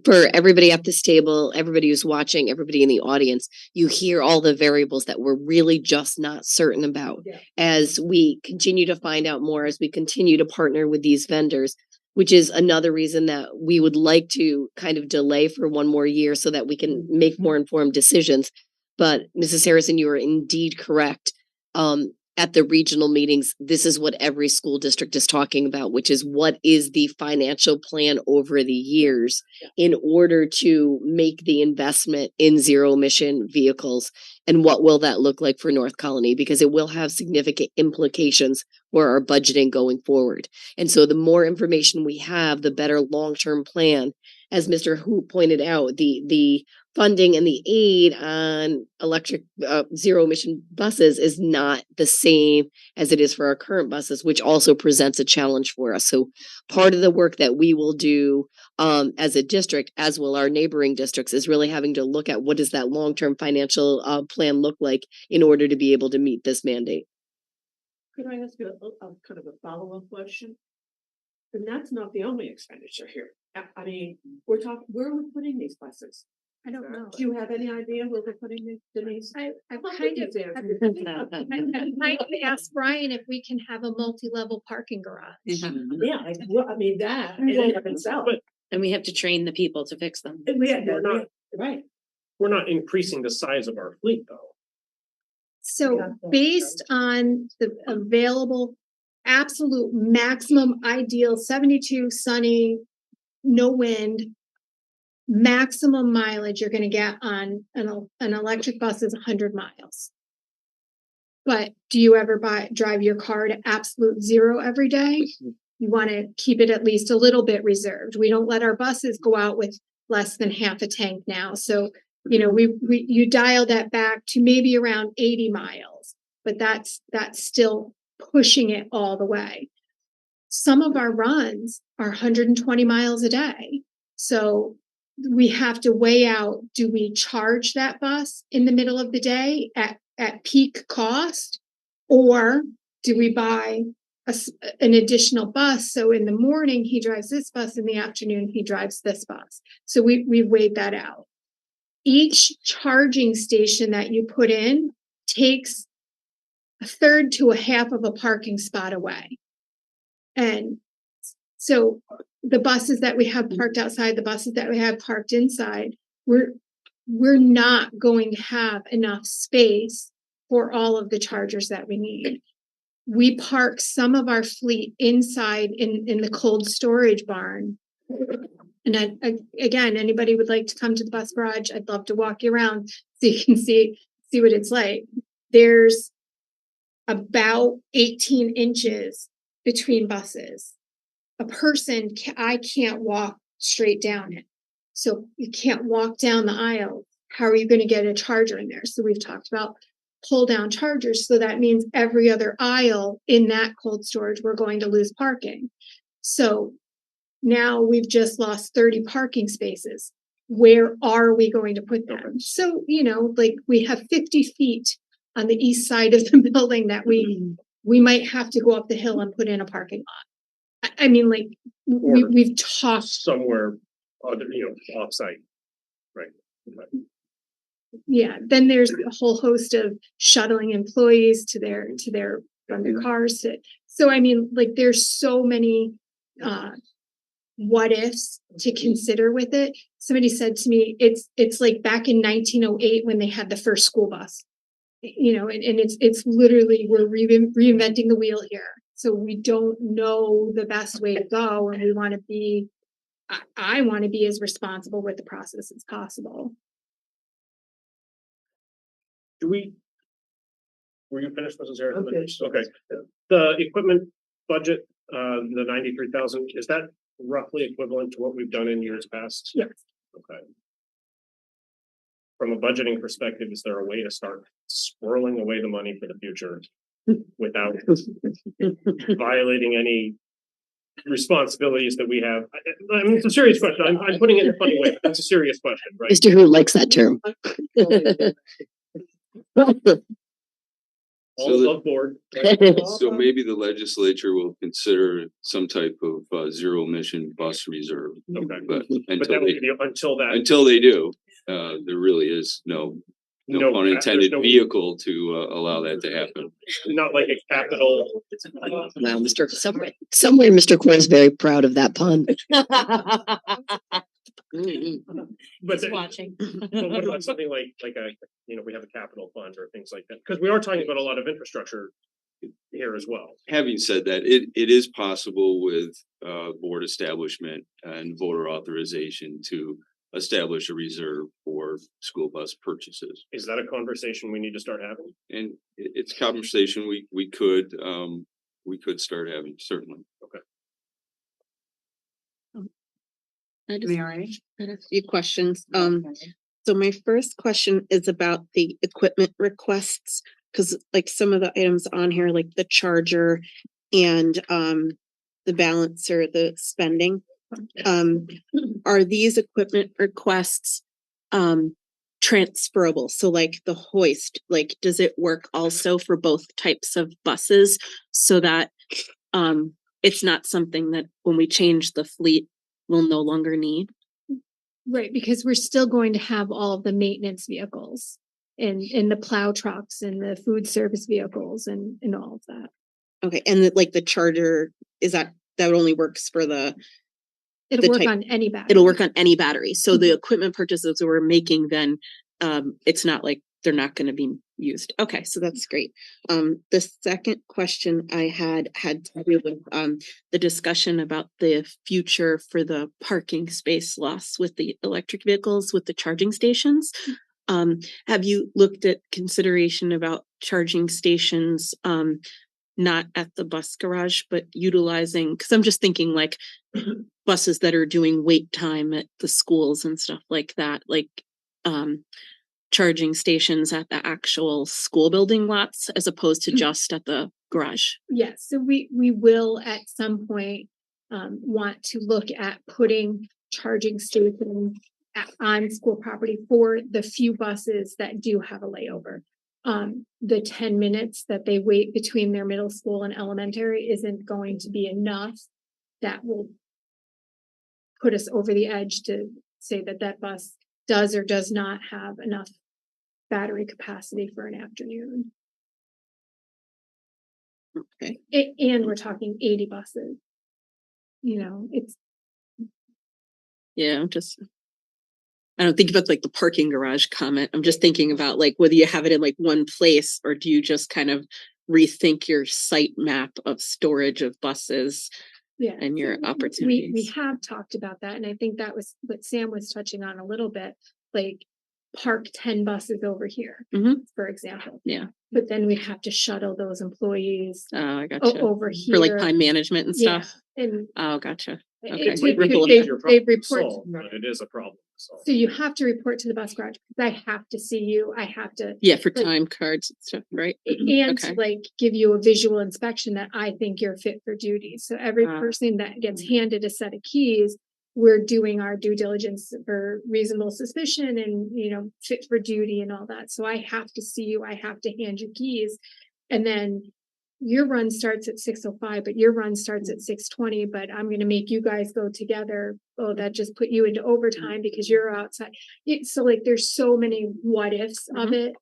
for everybody at this table, everybody who's watching, everybody in the audience, you hear all the variables that we're really just not certain about.
Yeah.
As we continue to find out more, as we continue to partner with these vendors, which is another reason that we would like to kind of delay for one more year so that we can make more informed decisions. But Mrs. Harrison, you are indeed correct. At the regional meetings, this is what every school district is talking about, which is what is the financial plan over the years in order to make the investment in zero emission vehicles, and what will that look like for North Colony, because it will have significant implications for our budgeting going forward. And so the more information we have, the better long-term plan. As Mr. Hoop pointed out, the funding and the aid on electric zero emission buses is not the same as it is for our current buses, which also presents a challenge for us. So part of the work that we will do as a district, as will our neighboring districts, is really having to look at what does that long-term financial plan look like in order to be able to meet this mandate.
Could I ask you a kind of a follow-up question? And that's not the only expenditure here. I mean, we're talking, where are we putting these buses?
I don't know.
Do you have any idea where we're putting these, Denise?
I've
Well,
kind of
please
might ask Brian if we can have a multi-level parking garage.
Yeah, I mean, that in and of itself.
But-
And we have to train the people to fix them.
We're not-
Right.
We're not increasing the size of our fleet though.
So
Yeah.
based on the available absolute maximum ideal 72 sunny, no wind, maximum mileage you're going to get on an electric bus is 100 miles. But do you ever drive your car to absolute zero every day? You want to keep it at least a little bit reserved. We don't let our buses go out with less than half a tank now. So, you know, you dial that back to maybe around 80 miles, but that's still pushing it all the way. Some of our runs are 120 miles a day. So we have to weigh out, do we charge that bus in the middle of the day at peak cost? Or do we buy an additional bus? So in the morning, he drives this bus, in the afternoon, he drives this bus. So we've weighed that out. Each charging station that you put in takes a third to a half of a parking spot away. And so the buses that we have parked outside, the buses that we have parked inside, we're not going to have enough space for all of the chargers that we need. We park some of our fleet inside in the cold storage barn. And again, anybody would like to come to the bus garage, I'd love to walk you around so you can see what it's like. There's about 18 inches between buses. A person, I can't walk straight down it. So you can't walk down the aisle. How are you going to get a charger in there? So we've talked about pull down chargers. So that means every other aisle in that cold storage, we're going to lose parking. So now we've just lost 30 parking spaces. Where are we going to put them? So, like we have 50 feet on the east side of the building that we might have to go up the hill and put in a parking lot. I mean, like we've talked.
Somewhere, other, offsite, right? Okay.
Yeah, then there's a whole host of shuttling employees to their from their cars. So I mean, like there's so many what ifs to consider with it. Somebody said to me, it's like back in 1908 when they had the first school bus. And it's literally we're reinventing the wheel here. So we don't know the best way to go, and we want to be. I want to be as responsible with the process as possible.
Were you finished, Mrs. Harris?
I'm finished.
Okay. The equipment budget, the 93,000, is that roughly equivalent to what we've done in years past?
Yes.
Okay. From a budgeting perspective, is there a way to start squirreling away the money for the future without violating any responsibilities that we have? I mean, it's a serious question. I'm putting it in a funny way, but that's a serious question, right?
Mr. Who likes that term.
All above board.
So maybe the legislature will consider some type of zero emission bus reserve,
Okay.
but
But
until
that would
they,
be until that.
until they do, there really is no
No,
pun
there's
intended
no-
vehicle to allow that to happen.
Not like a capital.
Wow, somewhere Mr. Core is very proud of that pun.
But
watching.
But what about something like a, we have a capital fund or things like that? Because we are talking about a lot of infrastructure here as well.
Having said that, it is possible with board establishment and voter authorization to establish a reserve for school bus purchases.
Is that a conversation we need to start having?
And it's a conversation we could start having, certainly.
Mary?
I had a few questions. So my first question is about the equipment requests, because like some of the items on here, like the charger and the balancer, the spending. Are these equipment requests transferable? So like the hoist, like does it work also for both types of buses so that it's not something that when we change the fleet we'll no longer need?
Right, because we're still going to have all of the maintenance vehicles and the plow trucks and the food service vehicles and all of that.
Okay, and like the charger, is that only works for the
It'll work
type-
on any battery.
it'll work on any battery. So the equipment purchases that we're making then, it's not like they're not going to be used. Okay, so that's great. The second question I had to do with the discussion about the future for the parking space loss with the electric vehicles with the charging stations. Have you looked at consideration about charging stations not at the bus garage, but utilizing, because I'm just thinking like buses that are doing wait time at the schools and stuff like that, like charging stations at the actual school building lots as opposed to just at the garage.
Yes, so we will at some point want to look at putting charging stations on school property for the few buses that do have a layover. The 10 minutes that they wait between their middle school and elementary isn't going to be enough. That will put us over the edge to say that that bus does or does not have enough battery capacity for an afternoon.
Okay.
And we're talking 80 buses. It's
Yeah, I don't think about like the parking garage comment. I'm just thinking about like whether you have it in like one place or do you just kind of rethink your site map of storage of buses and your opportunities.
We have talked about that, and I think that was what Sam was touching on a little bit, like park 10 buses over here, for example.
Yeah.
But then we'd have to shuttle those employees
I gotcha.
over here.
For like time management and stuff.
And
Oh, gotcha. Okay.
it
It might be
Ripple
easier
effect.
problem
they
to
report.
solve, but it is a problem. So
So you have to report to the bus garage, because I have to see you, I have to,
Yeah, for
Like-
time cards and stuff, right?
and to
Okay.
like give you a visual inspection that I think you're fit for duty. So every
Ah.
person that gets handed a set of keys, we're doing our due diligence for reasonable suspicion and, fit for duty and all that. So I have to see you, I have to hand you keys. And then your run starts at 6:05, but your run starts at 6:20, but I'm gonna make you guys go together. Oh, that just put you into overtime because you're outside. So like, there's so many what ifs of it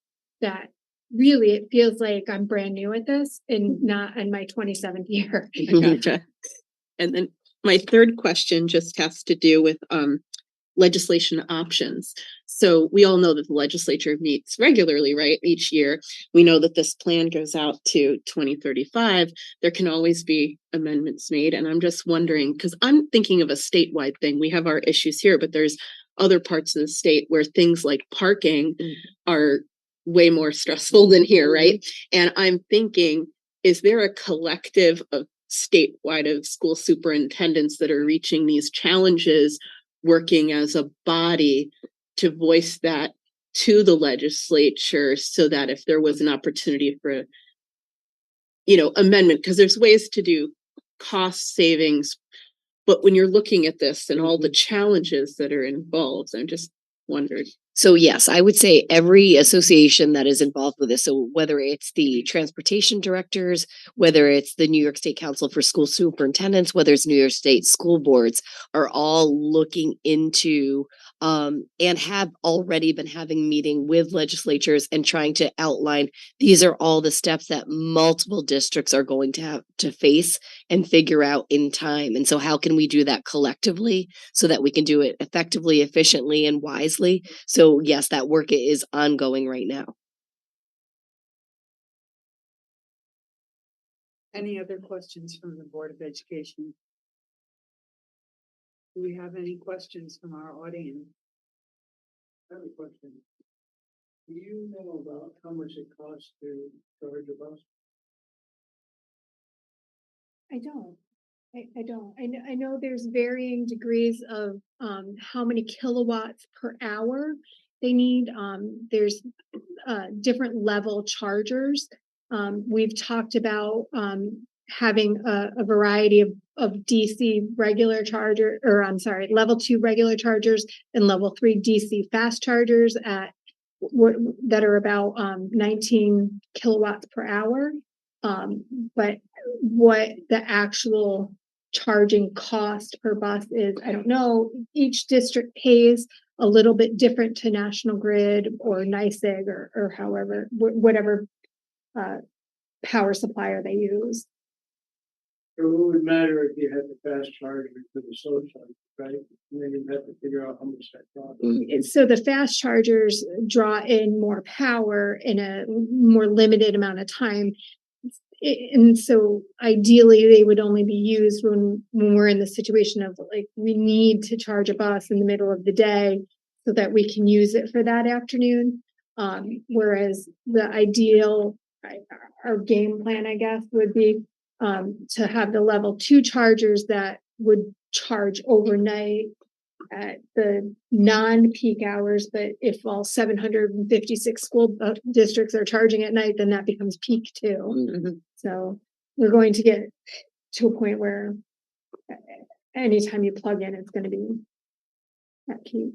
that really it feels like I'm brand new at this and not in my 27th year.
I gotcha. And then my third question just has to do with legislation options. So we all know that the legislature meets regularly, right? Each year. We know that this plan goes out to 2035. There can always be amendments made. And I'm just wondering, because I'm thinking of a statewide thing. We have our issues here, but there's other parts of the state where things like parking are way more stressful than here, right? And I'm thinking, is there a collective of statewide of school superintendents that are reaching these challenges, working as a body to voice that to the legislature so that if there was an opportunity for, amendment, because there's ways to do cost savings, but when you're looking at this and all the challenges that are involved, I'm just wondered.
So yes, I would say every association that is involved with this, so whether it's the transportation directors, whether it's the New York State Council for School Superintendents, whether it's New York State school boards, are all looking into and have already been having meeting with legislatures and trying to outline these are all the steps that multiple districts are going to have to face and figure out in time. And so how can we do that collectively so that we can do it effectively, efficiently, and wisely? So yes, that work is ongoing right now.
Any other questions from the Board of Education? Do we have any questions from our audience? I have a question. Do you know about how much it costs to charge a bus?
I don't. I don't. I know there's varying degrees of how many kilowatts per hour they need. There's different level chargers. We've talked about having a variety of DC regular charger, or I'm sorry, level 2 regular chargers and level 3 DC fast chargers at that are about 19 kilowatts per hour. But what the actual charging cost per bus is, I don't know. Each district pays a little bit different to National Grid or NYSEG or however, whatever power supplier they use.
It would matter if you had the fast charger for the slow charger, right? And then you'd have to figure out how much that costs.
So the fast chargers draw in more power in a more limited amount of time. And so ideally they would only be used when we're in the situation of like, we need to charge a bus in the middle of the day so that we can use it for that afternoon. Whereas the ideal, our game plan, I guess, would be to have the level 2 chargers that would charge overnight at the non-peak hours, but if all 756 school districts are charging at night, then that becomes peak too. So we're going to get to a point where anytime you plug in, it's going to be at peak.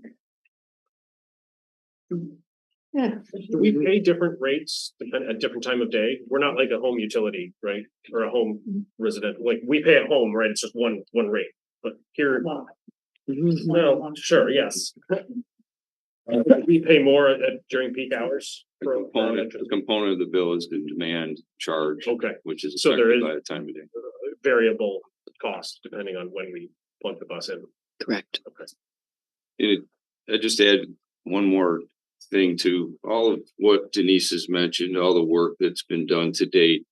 Yeah.
do we pay different rates at different time of day? We're not like a home utility, right? Or a home resident. Like we pay at home, right? It's just one rate. But here, well, sure, yes. We pay more during peak hours.
The component of the bill is the demand charge,
Okay,
which is
So there
affected
is-
by the time of day.
variable cost depending on when we plug the bus in.
Correct.
Okay.
I just add one more thing to all of what Denise has mentioned, all the work that's been done to date.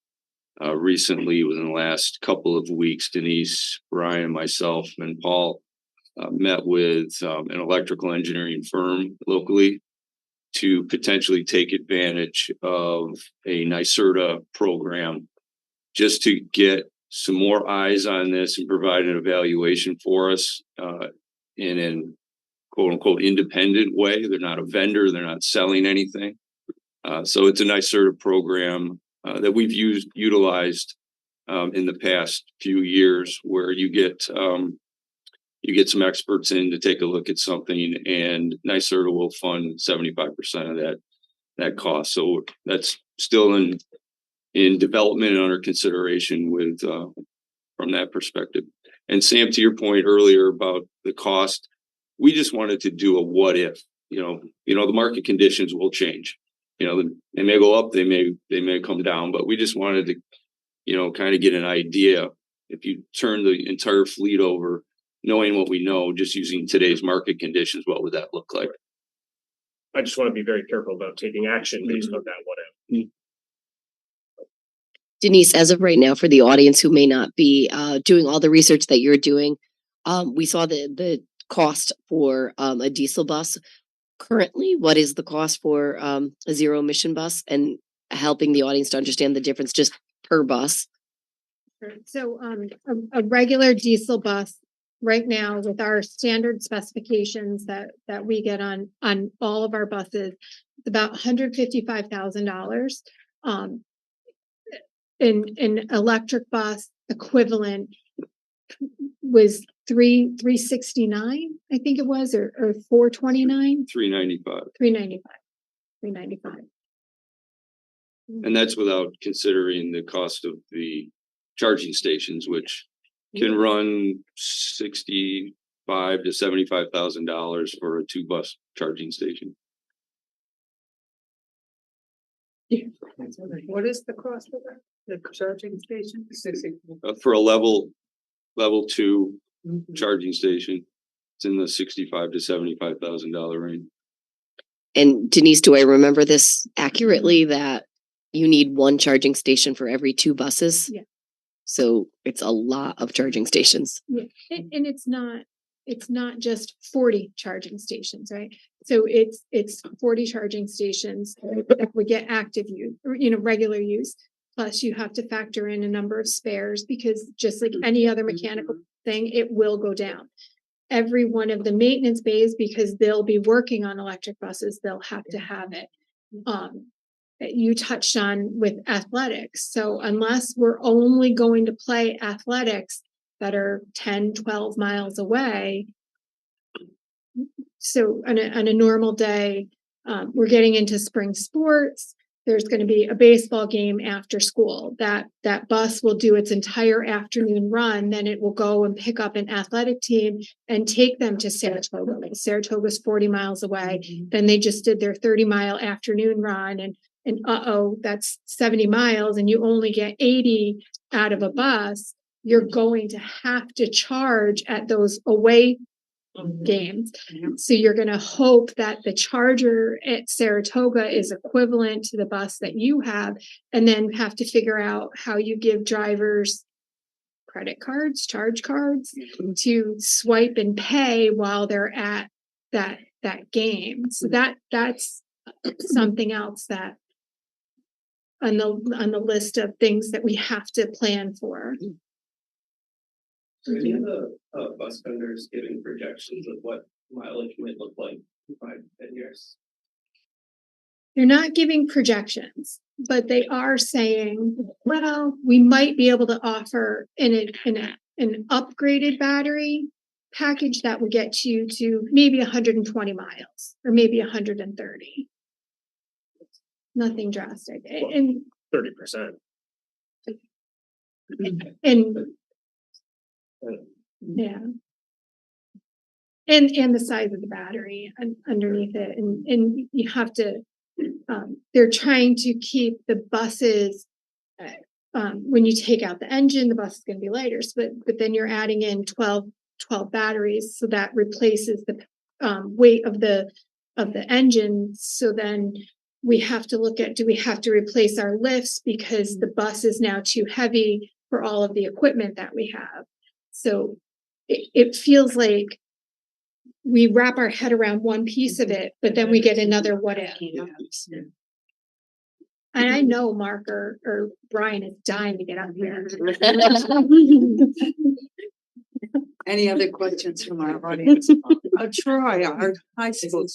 Recently, within the last couple of weeks, Denise, Brian, myself, and Paul met with an electrical engineering firm locally to potentially take advantage of a NYSERDA program just to get some more eyes on this and provide an evaluation for us. And then, of quote unquote independent way. They're not a vendor. They're not selling anything. So it's a nice sort of program that we've utilized in the past few years, where you get some experts in to take a look at something, and NYSERDA will fund 75% of that cost. So that's still in development and under consideration with from that perspective. And Sam, to your point earlier about the cost, we just wanted to do a what if. The market conditions will change. They may go up, they may come down, but we just wanted to kind of get an idea. If you turn the entire fleet over, knowing what we know, just using today's market conditions, what would that look like?
I just want to be very careful about taking action based on that what if.
Denise, as of right now, for the audience who may not be doing all the research that you're doing, we saw the cost for a diesel bus. Currently, what is the cost for a zero emission bus, and helping the audience to understand the difference just per bus?
So a regular diesel bus right now with our standard specifications that we get on all of our buses, it's about $155,000. An electric bus equivalent was 369, I think it was, or 429.
395.
395.
And that's without considering the cost of the charging stations, which can run $65,000 to $75,000 for a 2-bus charging station.
What is the cost of that? The charging station?
For a level 2 charging station, it's in the $65,000 to $75,000 range.
And Denise, do I remember this accurately that you need one charging station for every 2 buses?
Yeah.
So it's a lot of charging stations.
Yeah, and it's not just 40 charging stations, right? So it's 40 charging stations that would get active use, or regular use. Plus you have to factor in a number of spares, because just like any other mechanical thing, it will go down. Every one of the maintenance bays, because they'll be working on electric buses, they'll have to have it. That you touched on with athletics. So unless we're only going to play athletics that are 10, 12 miles away. So on a normal day, we're getting into spring sports. There's going to be a baseball game after school. That bus will do its entire afternoon run. Then it will go and pick up an athletic team and take them to Saratoga. Like Saratoga's 40 miles away. Then they just did their 30-mile afternoon run, and that's 70 miles, and you only get 80 out of a bus. You're going to have to charge at those away games. So you're going to hope that the charger at Saratoga is equivalent to the bus that you have, and then have to figure out how you give drivers credit cards, charge cards to swipe and pay while they're at that game. So that's something else that on the list of things that we have to plan for.
So any of the bus vendors giving projections of what mileage might look like in 5 to 10 years?
They're not giving projections, but they are saying, well, we might be able to offer an upgraded battery package that will get you to maybe 120 miles or maybe 130. Nothing drastic. And
30%.
And yeah. And the size of the battery underneath it. And you have to, they're trying to keep the buses, when you take out the engine, the bus is going to be lighter, but then you're adding in 12 batteries. So that replaces the weight of the engine. So then we have to look at, do we have to replace our lifts because the bus is now too heavy for all of the equipment that we have? So it feels like we wrap our head around one piece of it, but then we get another what if. And I know Mark or Brian is dying to get up here.
Any other questions from our audience? Troy, our high school.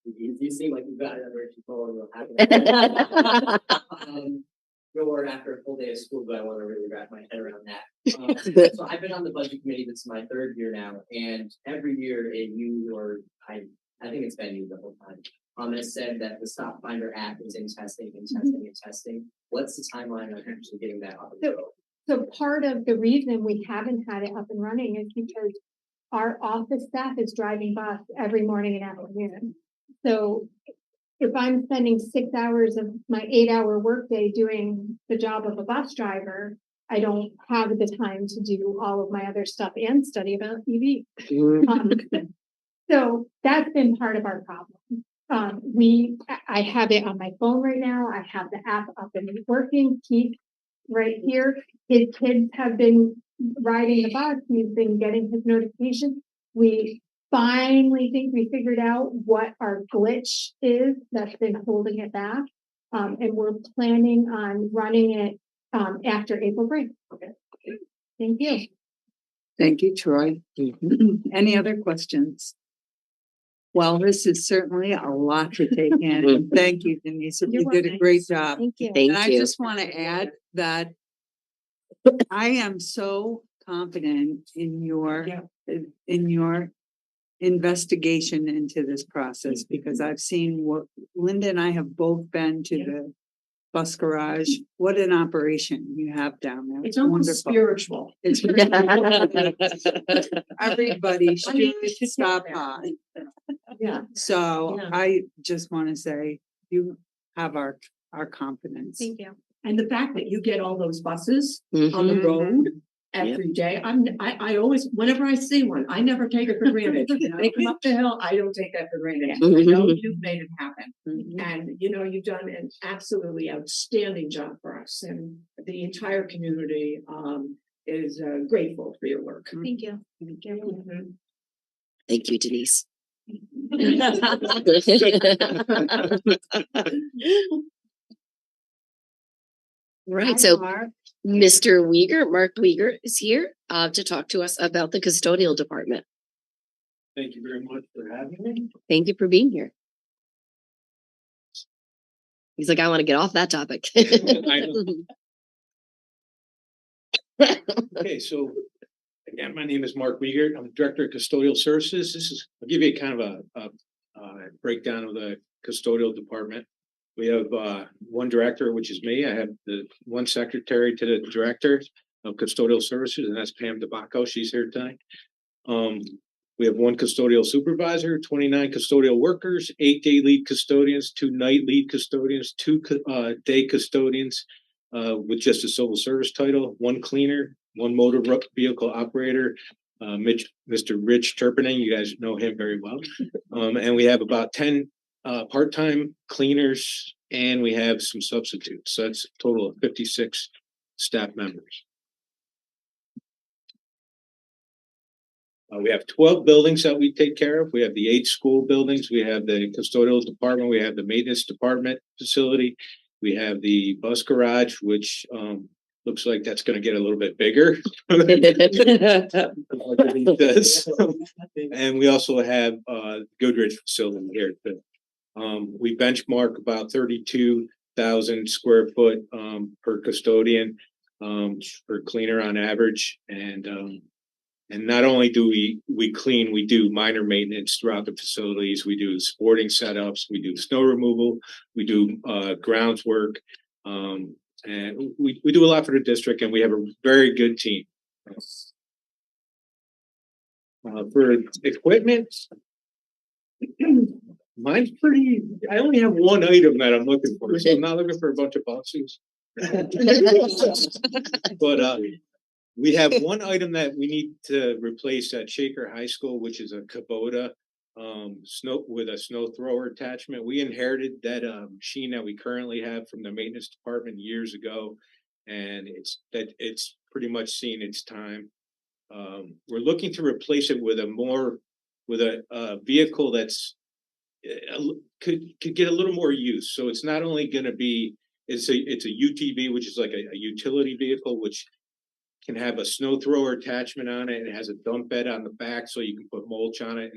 You seem like you got it under control and you'll have it. Or after a full day of school, but I want to really wrap my head around that. So I've been on the budget committee, this is my third year now, and every year I think it's been you the whole time. Has said that the Stop Finder app is in testing and testing and testing. What's the timeline on actually getting that up and going?
So part of the reason we haven't had it up and running is because our office staff is driving bus every morning and afternoon. So if I'm spending 6 hours of my 8-hour workday doing the job of a bus driver, I don't have the time to do all of my other stuff and study about EV. So that's been part of our problem. I have it on my phone right now. I have the app up and working. Keith right here. His kids have been riding the bus. He's been getting his notifications. We finally think we figured out what our glitch is that's been holding it back. And we're planning on running it after April break. Okay. Thank you.
Thank you, Troy. Any other questions? Well, this is certainly a lot to take in. And thank you, Denise. You did a great job.
Thank you.
Thank
And I
you.
just want to add that I am so confident in your investigation into this process because I've seen what Linda and I have both been to the bus garage. What an operation you have down there.
It's almost spiritual.
It's everybody should stop by.
Yeah.
So
Yeah.
I just want to say you have our confidence.
Thank you.
And the fact that you get all those buses on the
Mhm.
road every day, I always, whenever I see one, I never take it for granted. They come up the hill, I don't take that for granted. I know you've made it happen. And, you've done an absolutely outstanding job for us, and the entire community is grateful for your work.
Thank you.
Mhm.
Thank you, Denise. Right, so Mr. Uyghur, Mark Uyghur is here to talk to us about the custodial department.
Thank you very much for having me.
Thank you for being here. He's like, I want to get off that topic.
Okay, so again, my name is Mark Wiegert. I'm the Director of Custodial Services. I'll give you kind of a breakdown of the custodial department. We have one director, which is me. I have the one secretary to the director of custodial services, and that's Pam DeBacco. She's here tonight. We have one custodial supervisor, 29 custodial workers, 8 day lead custodians, 2 night lead custodians, 2 day custodians with just a civil service title, 1 cleaner, 1 motor vehicle operator, Mr. Rich Turpinning. You guys know him very well. And we have about 10 part-time cleaners, and we have some substitutes. So that's a total of 56 staff members. We have 12 buildings that we take care of. We have the 8 school buildings. We have the custodial department. We have the maintenance department facility. We have the bus garage, which looks like that's going to get a little bit bigger. And we also have Goodrich facility here too. We benchmark about 32,000 square foot per custodian per cleaner on average, and not only do we clean, we do minor maintenance throughout the facilities. We do sporting setups, we do snow removal, we do grounds work, and we do a lot for the district, and we have a very good team. For equipment, mine's pretty. I only have one item that I'm looking for, so I'm not looking for a bunch of boxes. But we have one item that we need to replace at Shaker High School, which is a Kubota snow with a snow thrower attachment. We inherited that machine that we currently have from the maintenance department years ago, and it's pretty much seen its time. We're looking to replace it with a vehicle that's could get a little more use. So it's not only going to be it's a UTV, which is like a utility vehicle, which can have a snow thrower attachment on it. It has a dump bed on the back, so you can put mulch on it,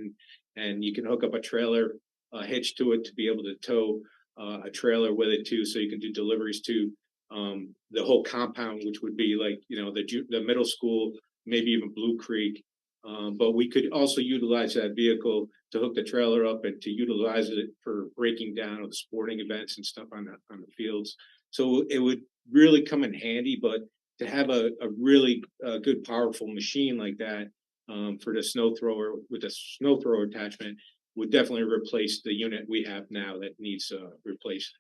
and you can hook up a trailer hitch to it to be able to tow a trailer with it too, so you can do deliveries to the whole compound, which would be like, the middle school, maybe even Blue Creek. But we could also utilize that vehicle to hook the trailer up and to utilize it for breaking down of the sporting events and stuff on the fields. So it would really come in handy, but to have a really good, powerful machine like that for the snow thrower with a snow thrower attachment would definitely replace the unit we have now that needs replaced.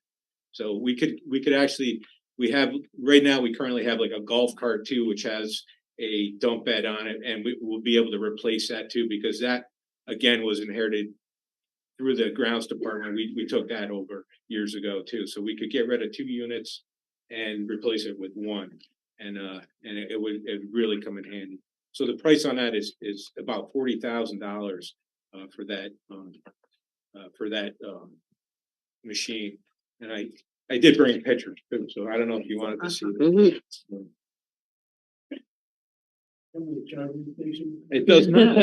So we could actually, right now, we currently have like a golf cart too, which has a dump bed on it, and we will be able to replace that too, because that again was inherited through the grounds department. We took that over years ago too, so we could get rid of 2 units and replace it with one, and it would really come in handy. So the price on that is about $40,000 for that machine, and I did bring pictures too, so I don't know if you wanted to see it. It does not.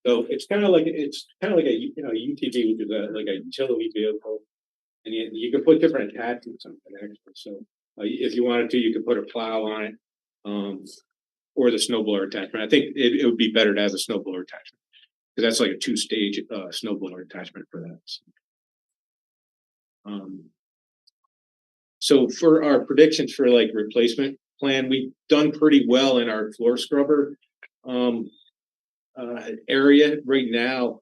So it's kind of like a UTV, which is like a utility vehicle, and you can put different attachments on it actually. So if you wanted to, you could put a plow on it, or the snowblower attachment. I think it would be better to have a snowblower attachment, because that's like a 2-stage snowblower attachment for that. So for our predictions for like replacement plan, we've done pretty well in our floor scrubber area right now.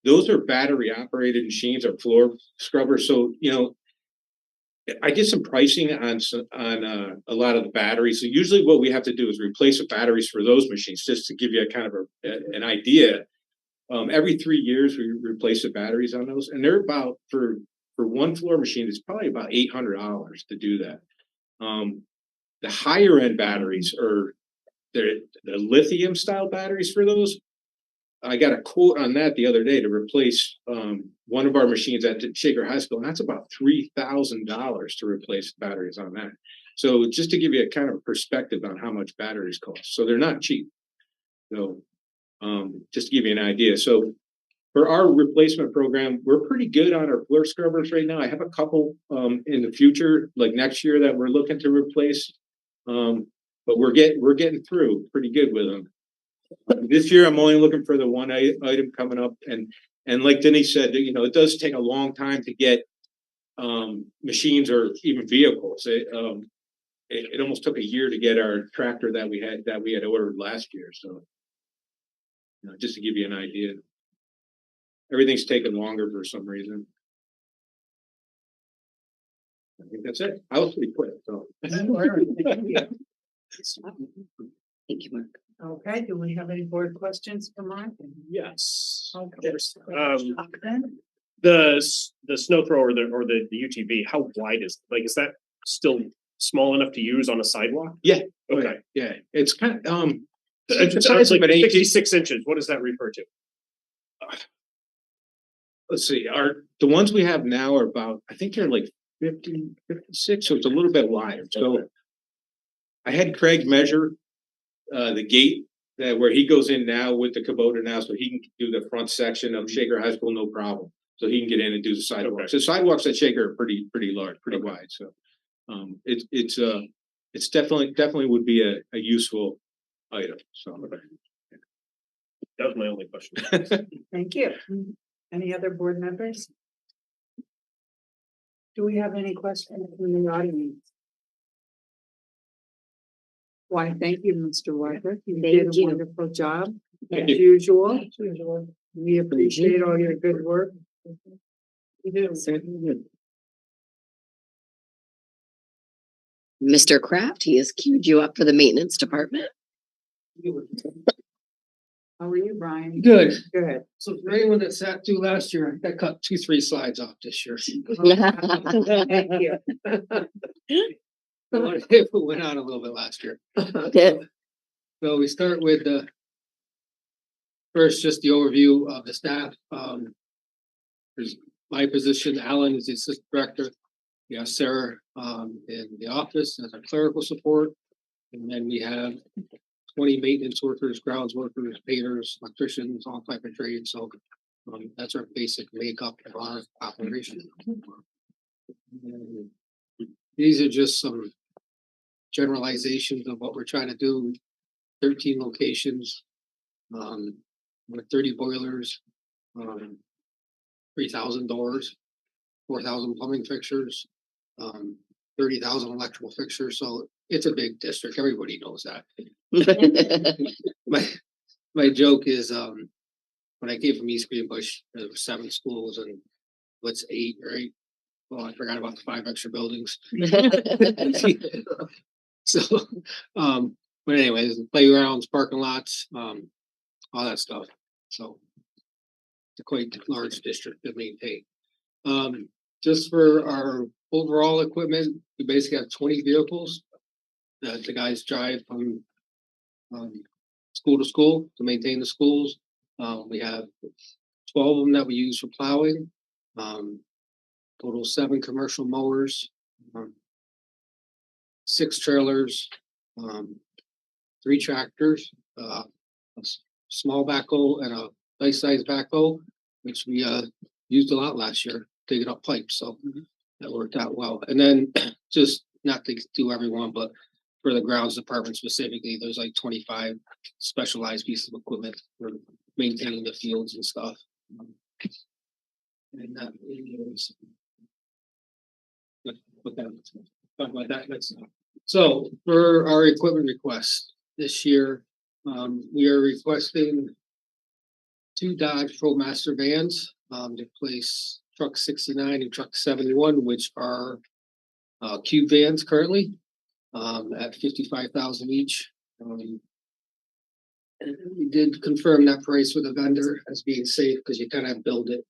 Those are battery operated machines or floor scrubbers. So, I get some pricing on a lot of the batteries. So usually what we have to do is replace the batteries for those machines, just to give you a kind of an idea. Every 3 years we replace the batteries on those, and they're about for one floor machine, it's probably about $800 to do that. The higher end batteries are the lithium style batteries for those. I got a quote on that the other day to replace one of our machines at Shaker High School, and that's about $3,000 to replace the batteries on that. So just to give you a kind of perspective on how much batteries cost, so they're not cheap. So just to give you an idea, so for our replacement program, we're pretty good on our floor scrubbers right now. I have a couple in the future, like next year, that we're looking to replace, but we're getting through pretty good with them. This year, I'm only looking for the one item coming up, and like Denise said, it does take a long time to get machines or even vehicles. It almost took a year to get our tractor that we had ordered last year. So, just to give you an idea, everything's taken longer for some reason. I think that's it. I was pretty quick. So.
Thank you, Mark.
Okay, do we have any board questions for Mark?
Yes.
Okay.
The snow thrower or the UTV, how wide is that still small enough to use on a sidewalk?
Yeah.
Okay.
Yeah. It's kind of
It's like 66 inches. What does that refer to?
Let's see. The ones we have now are about, I think they're like 50, 56, so it's a little bit wider. So I had Craig measure the gate where he goes in now with the Kubota now, so he can do the front section of Shaker High School, no problem. So he can get in and do the sidewalks. The sidewalks at Shaker are pretty large, pretty wide. So it's definitely would be a useful item. So
that was my only question.
Thank you. Any other board members? Do we have any questions from the audience? Why, thank you, Mr. Walker. You did a wonderful job, as usual. We appreciate all your good work. You do.
Mr. Kraft, he has queued you up for the maintenance department.
How are you, Brian?
Good.
Good.
So for anyone that sat through last year, I cut 2-3 slides off this year.
Thank you.
It went on a little bit last year. So we start with first, just the overview of the staff. There's
my position, Alan is the assistant director. We have Sarah in the office as our clerical support. And then we have 20 maintenance workers, grounds workers, painters, electricians, all type of trades. So that's our basic makeup of our operation. And these are just some generalizations of what we're trying to do. 13 locations, with 30 boilers, 3,000 doors, 4,000 plumbing fixtures, 30,000 electrical fixtures. So it's a big district. Everybody knows that. My joke is when I came from East Greenbush, there were 7 schools and what's 8, right? Well, I forgot about the 5 extra buildings. So, but anyways, playgrounds, parking lots, all that stuff. So it's a quite large district to maintain. Just for our overall equipment, we basically have 20 vehicles that the guys drive from school to school to maintain the schools. We have 12 of them that we use for plowing. Total 7 commercial mowers, 6 trailers, 3 tractors, a small backhoe and a nice sized backhoe, which we used a lot last year, digging up pipes. So that worked out well. And then just not to do everyone, but for the grounds department specifically, there's like 25 specialized pieces of equipment for maintaining the fields and stuff. And that is talk about that next time. So for our equipment request this year, we are requesting 2 Dodge ProMaster vans to replace truck 69 and truck 71, which are cube vans currently at 55,000 each. And we did confirm that price with the vendor as being safe because you kind of build it.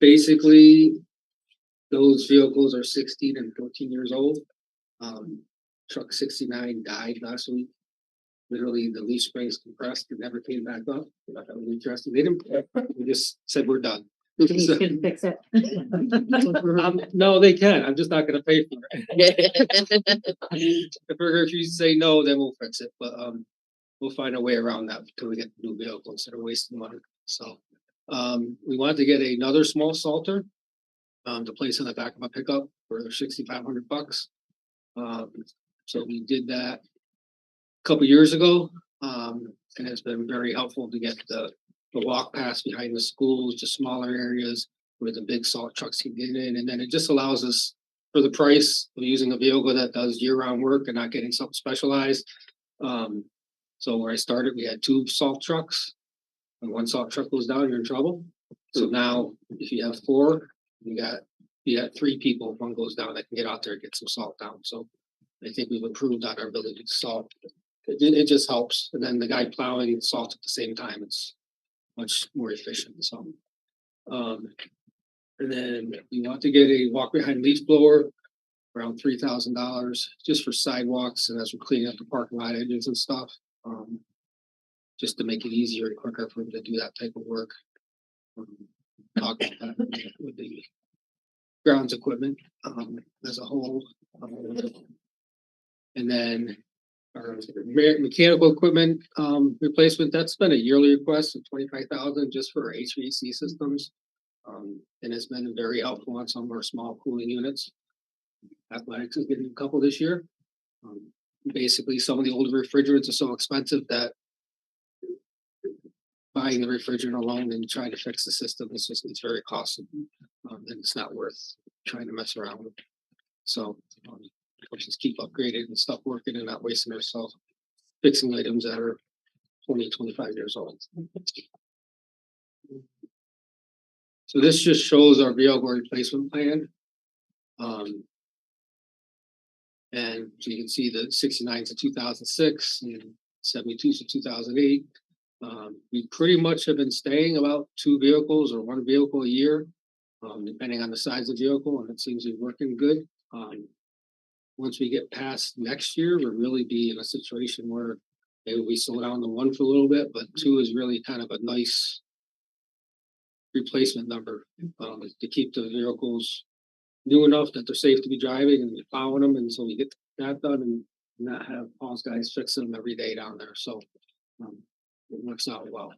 Basically, those vehicles are 16 and 14 years old. Truck 69 died last week. Literally, the leaf springs compressed and never came back up. That was interesting. They didn't. We just said we're done.
Denise can fix it.
No, they can. I'm just not going to pay for it. If you say no, then we'll fix it. But we'll find a way around that until we get the new vehicle instead of wasting money. So we wanted to get another small salter to place in the back of a pickup for $6,500. So we did that a couple years ago, and it's been very helpful to get the walk paths behind the schools to smaller areas where the big salt trucks can get in, and then it just allows us, for the price of using a vehicle that does year-round work and not getting something specialized. So where I started, we had 2 salt trucks, and 1 salt truck goes down, you're in trouble. So now, if you have 4, you got 3 people. If 1 goes down, that can get out there and get some salt down. So I think we've improved on our ability to salt. It just helps. And then the guy plowing and salt at the same time, it's much more efficient. So, and then we want to get a walk behind leaf blower, around $3,000, just for sidewalks and as we're cleaning up the parking lot edges and stuff, just to make it easier and quicker for him to do that type of work. Talk about that with the grounds equipment as a whole, and then our mechanical equipment replacement. That's been a yearly request of $25,000 just for our HVAC systems, and it's been very helpful on some of our small cooling units. Athletics is getting a couple this year. Basically, some of the older refrigerants are so expensive that buying the refrigerant alone and trying to fix the system it's very costly, and it's not worth trying to mess around with. So we'll just keep upgrading and stuff working and not wasting ourselves fixing items that are 20, 25 years old. So this just shows our vehicle replacement plan. And so you can see the 69 to 2006 and 72 to 2008. We pretty much have been staying about 2 vehicles or 1 vehicle a year, depending on the size of the vehicle, and it seems to be working good. Once we get past next year, we'll really be in a situation where maybe we slow down to 1 for a little bit, but 2 is really kind of a nice replacement number, to keep the vehicles new enough that they're safe to be driving and plowing them, and so we get that done and not have Paul's guys fixing them every day down there, so it works out well.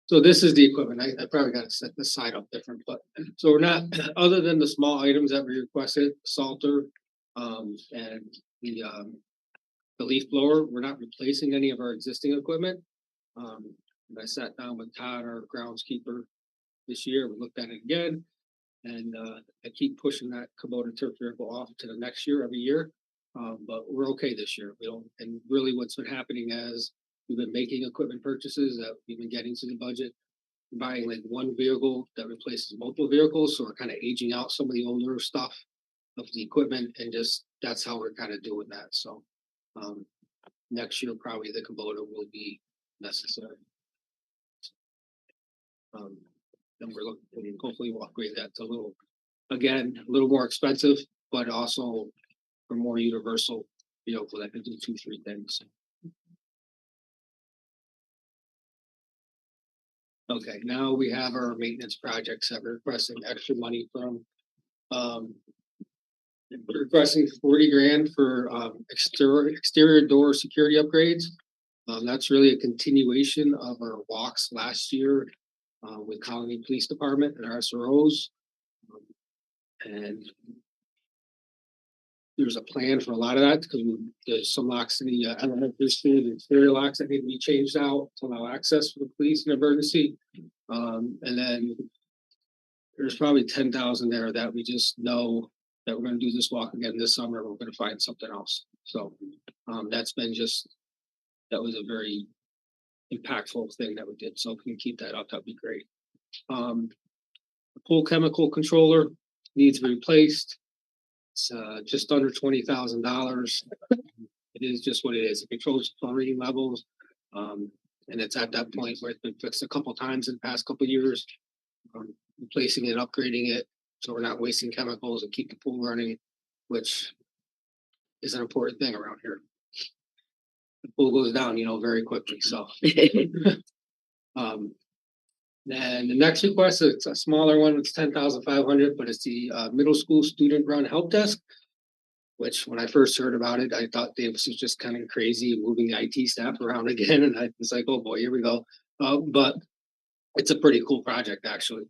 So this is the equipment. I probably gotta set this side up different, but so we're not, other than the small items that we requested, Salter, and the leaf blower, we're not replacing any of our existing equipment. And I sat down with Todd, our groundskeeper, this year. We looked at it again. And I keep pushing that Kubota turf vehicle off to the next year, every year. But we're okay this year. We don't, and really what's been happening is we've been making equipment purchases that we've been getting to the budget, buying like one vehicle that replaces multiple vehicles. So we're kind of aging out some of the older stuff of the equipment, and just that's how we're kind of doing that. So next year, probably the Kubota will be necessary. And we're looking, hopefully we'll upgrade that to a little more expensive, but also for more universal vehicle that can do 2-3 things. Okay, now we have our maintenance projects that we're requesting extra money from. We're requesting 40 grand for exterior door security upgrades. That's really a continuation of our walks last year with Colony Police Department and our SROs. And there's a plan for a lot of that because there's some locks in the elementary school, the exterior locks that need to be changed out to allow access for the police in emergency. And then there's probably 10,000 there that we just know that we're going to do this walk again this summer. We're going to find something else. So that's been that was a very impactful thing that we did. So if we can keep that up, that'd be great. The pool chemical controller needs to be replaced. It's just under $20,000. It is just what it is. It controls chlorine levels. And it's at that point where it's been fixed a couple times in the past couple of years. Replacing it, upgrading it, so we're not wasting chemicals and keep the pool running, which is an important thing around here. The pool goes down, very quickly. So, then the next request, it's a smaller one. It's 10,500, but it's the middle school student run help desk. Which, when I first heard about it, I thought Davis was just kind of crazy moving the IT staff around again, and I was like, "Oh boy, here we go." But it's a pretty cool project, actually.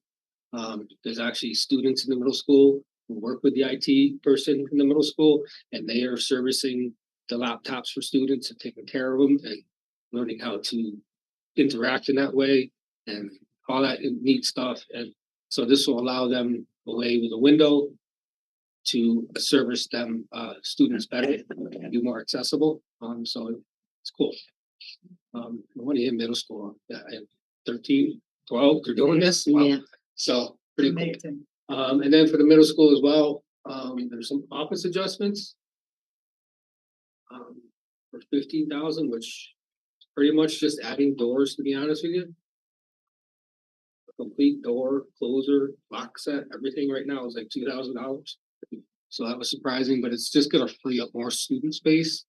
There's actually students in the middle school who work with the IT person in the middle school, and they are servicing the laptops for students and taking care of them and learning how to interact in that way and all that neat stuff. And so this will allow them a way with a window to service them students better and be more accessible. So it's cool. What are you in middle school? 13, 12, they're doing this. Wow.
Yeah.
So pretty cool. And then for the middle school as well, there's some office adjustments for 15,000, which is pretty much just adding doors, to be honest with you. A complete door, closer, lock set, everything right now is like $2,000. So that was surprising, but it's just gonna free up more student space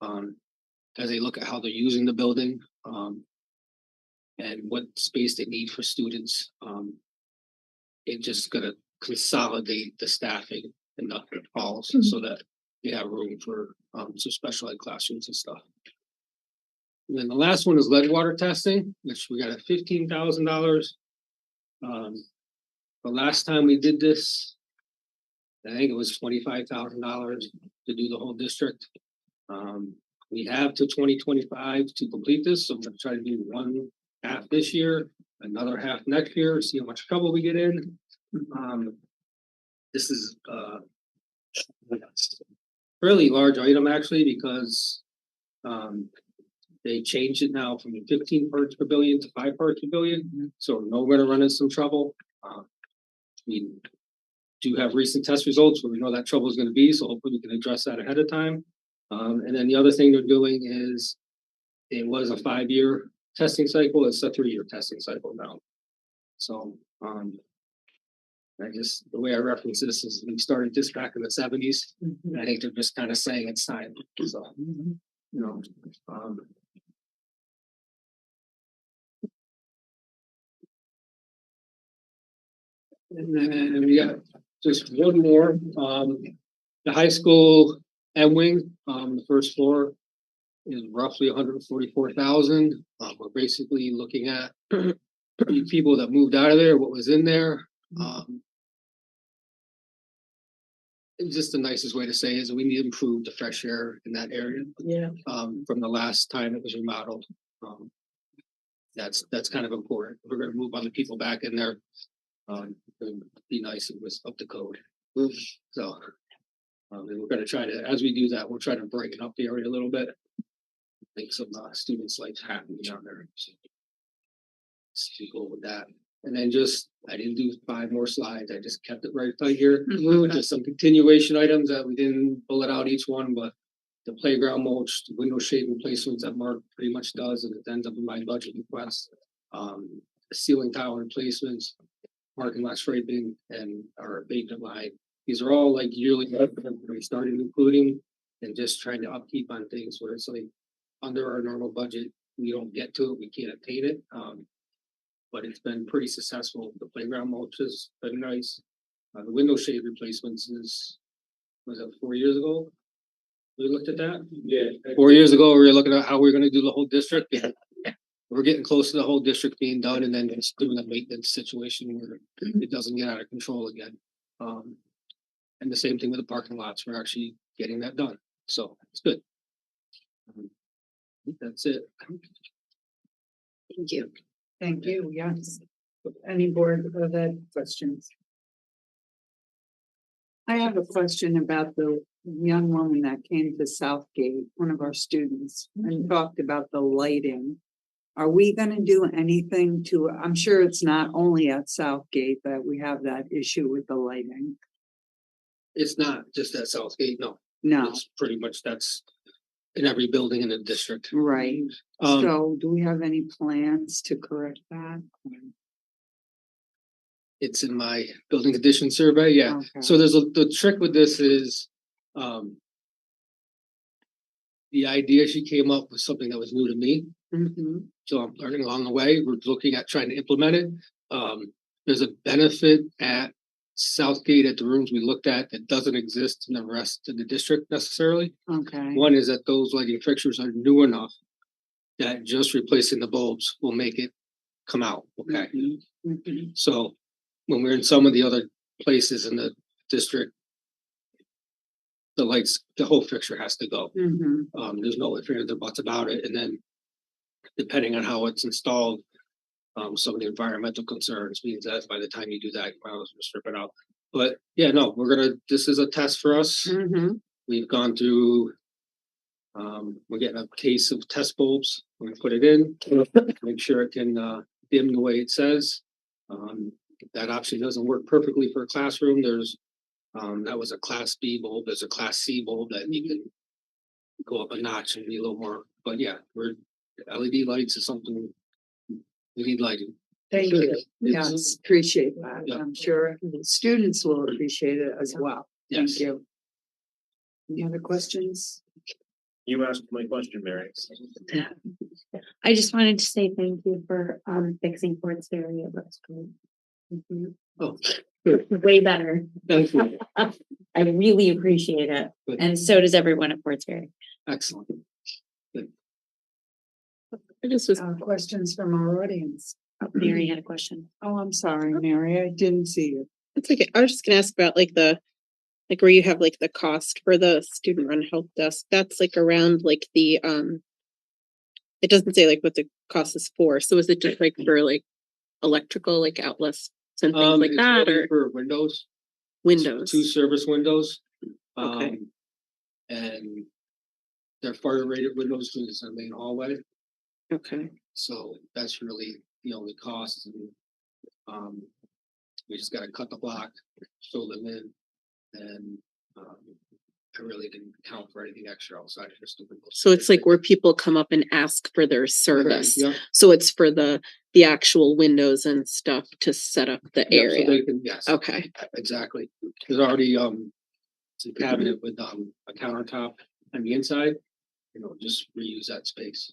as they look at how they're using the building and what space they need for students. It just gonna consolidate the staffing in the halls so that they have room for some special ed classrooms and stuff. And then the last one is lead water testing, which we got at $15,000. The last time we did this, I think it was $25,000 to do the whole district. We have to 2025 to complete this, so I'm gonna try to do one half this year, another half next year, see how much trouble we get in. This is fairly large item actually, because they changed it now from 15 parts per billion to 5 parts per billion. So we're gonna run into some trouble. We do have recent test results where we know that trouble is gonna be, so hopefully we can address that ahead of time. And then the other thing they're doing is it was a 5-year testing cycle, it's a 3-year testing cycle now. So
The way I reference this is we started this back in the '70s. And I think they're just kind of saying it's time, so, you know, and then we got just one more, the high school M wing, the first floor is roughly 144,000. We're basically looking at the people that moved out of there, what was in there. It's just the nicest way to say is we need to improve the fresh air in that area.
Yeah.
From the last time it was remodeled. That's kind of important. We're gonna move other people back in there. It'd be nice if it was up to code. So. And we're gonna try to, as we do that, we'll try to break up the area a little bit. Make some students' lives happy down there. So, let's go with that. And then I didn't do 5 more slides. I just kept it right here. Just some continuation items that we didn't bullet out each one, but the playground mulch, the window shade replacements that Mark pretty much does, and it ends up in my budget request. The ceiling tile replacements, parking lot striping, and our abatement line. These are all like yearly, we started including and just trying to upkeep on things where it's like under our normal budget, we don't get to it, we can't attain it. But it's been pretty successful. The playground mulch has been nice. The window shade replacements was that 4 years ago? We looked at that?
Yeah.
4 years ago, we were looking at how we are gonna do the whole district. We're getting close to the whole district being done and then just doing a maintenance situation where it doesn't get out of control again. And the same thing with the parking lots. We're actually getting that done. So it's good. I think that's it.
Thank you.
Thank you, yes. Any board of ed questions? I have a question about the young woman that came to Southgate, one of our students, and talked about the lighting. Are we gonna do anything to, I'm sure it's not only at Southgate that we have that issue with the lighting.
It's not just at Southgate, no.
No,
It's pretty much that's in every building in the district.
right.
Um,
So do we have any plans to correct that?
It's in my building condition survey, yeah.
Okay.
So the trick with this is, the idea she came up with something that was new to me.
Mhm.
So I'm learning along the way. We're looking at trying to implement it. There's a benefit at Southgate at the rooms we looked at that doesn't exist in the rest of the district necessarily.
Okay.
One is that those lighting fixtures are new enough that just replacing the bulbs will make it come out, okay?
Mhm.
So when we're in some of the other places in the district, the lights, the whole fixture has to go.
Mhm.
There's no ifs, ands, or buts about it. And then depending on how it's installed, some of the environmental concerns means that by the time you do that, you might as well strip it out. But yeah, no, this is a test for us.
Mhm.
We've gone through, we're getting a case of test bulbs. We're gonna put it in, make sure it can, dim the way it says. If that option doesn't work perfectly for a classroom, there's, that was a class B bulb, there's a class C bulb that you can go up a notch and be a little more, but yeah, LED lights is something we need lighting.
Thank you.
It's-
Yes, appreciate that.
Yeah.
I'm sure the students will appreciate it as well. Thank
Yes.
you. Any other questions?
You asked my question, Mary.
I just wanted to say thank you for fixing Ford's Ferry. It looks great. Mhm.
Oh,
Way better.
thank you.
I really appreciate it.
Good.
And so does everyone at Ford's Ferry.
Excellent.
I just was
Questions from our audience?
Mary had a question.
Oh, I'm sorry, Mary, I didn't see you.
It's okay. I was just gonna ask about like where you have like the cost for the student run help desk. That's like around like the it doesn't say like what the cost is for. So is it just like for like electrical like outlets and things like
It's
that
really
or
for windows,
windows?
2 service windows.
Okay.
And they're fire rated windows because it's in the main hallway.
Okay.
So that's really the only cost. And we just gotta cut the block, fill them in, and I really didn't count for anything extra outside of just the windows.
So it's like where people come up and ask for their service.
Yeah.
So it's for the actual windows and stuff to set up the
Yeah, so
area.
they can, yes.
Okay.
Exactly. There's already, it's a cabinet with, a countertop on the inside, just reuse that space.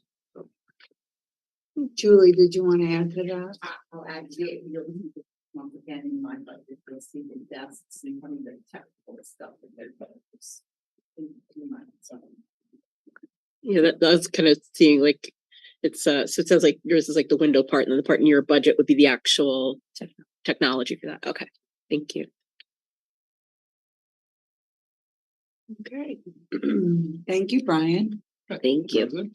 Julie, did you want to add to that?
I'll add, you'll once again in my budget, you'll see the desks and some of the technical stuff that they're just in my, so.
Yeah, that's kind of seeing like it's so it sounds like yours is like the window part, and then the part in your budget would be the actual technology for that. Okay. Thank you.
Okay. Thank you, Brian.
Thank you.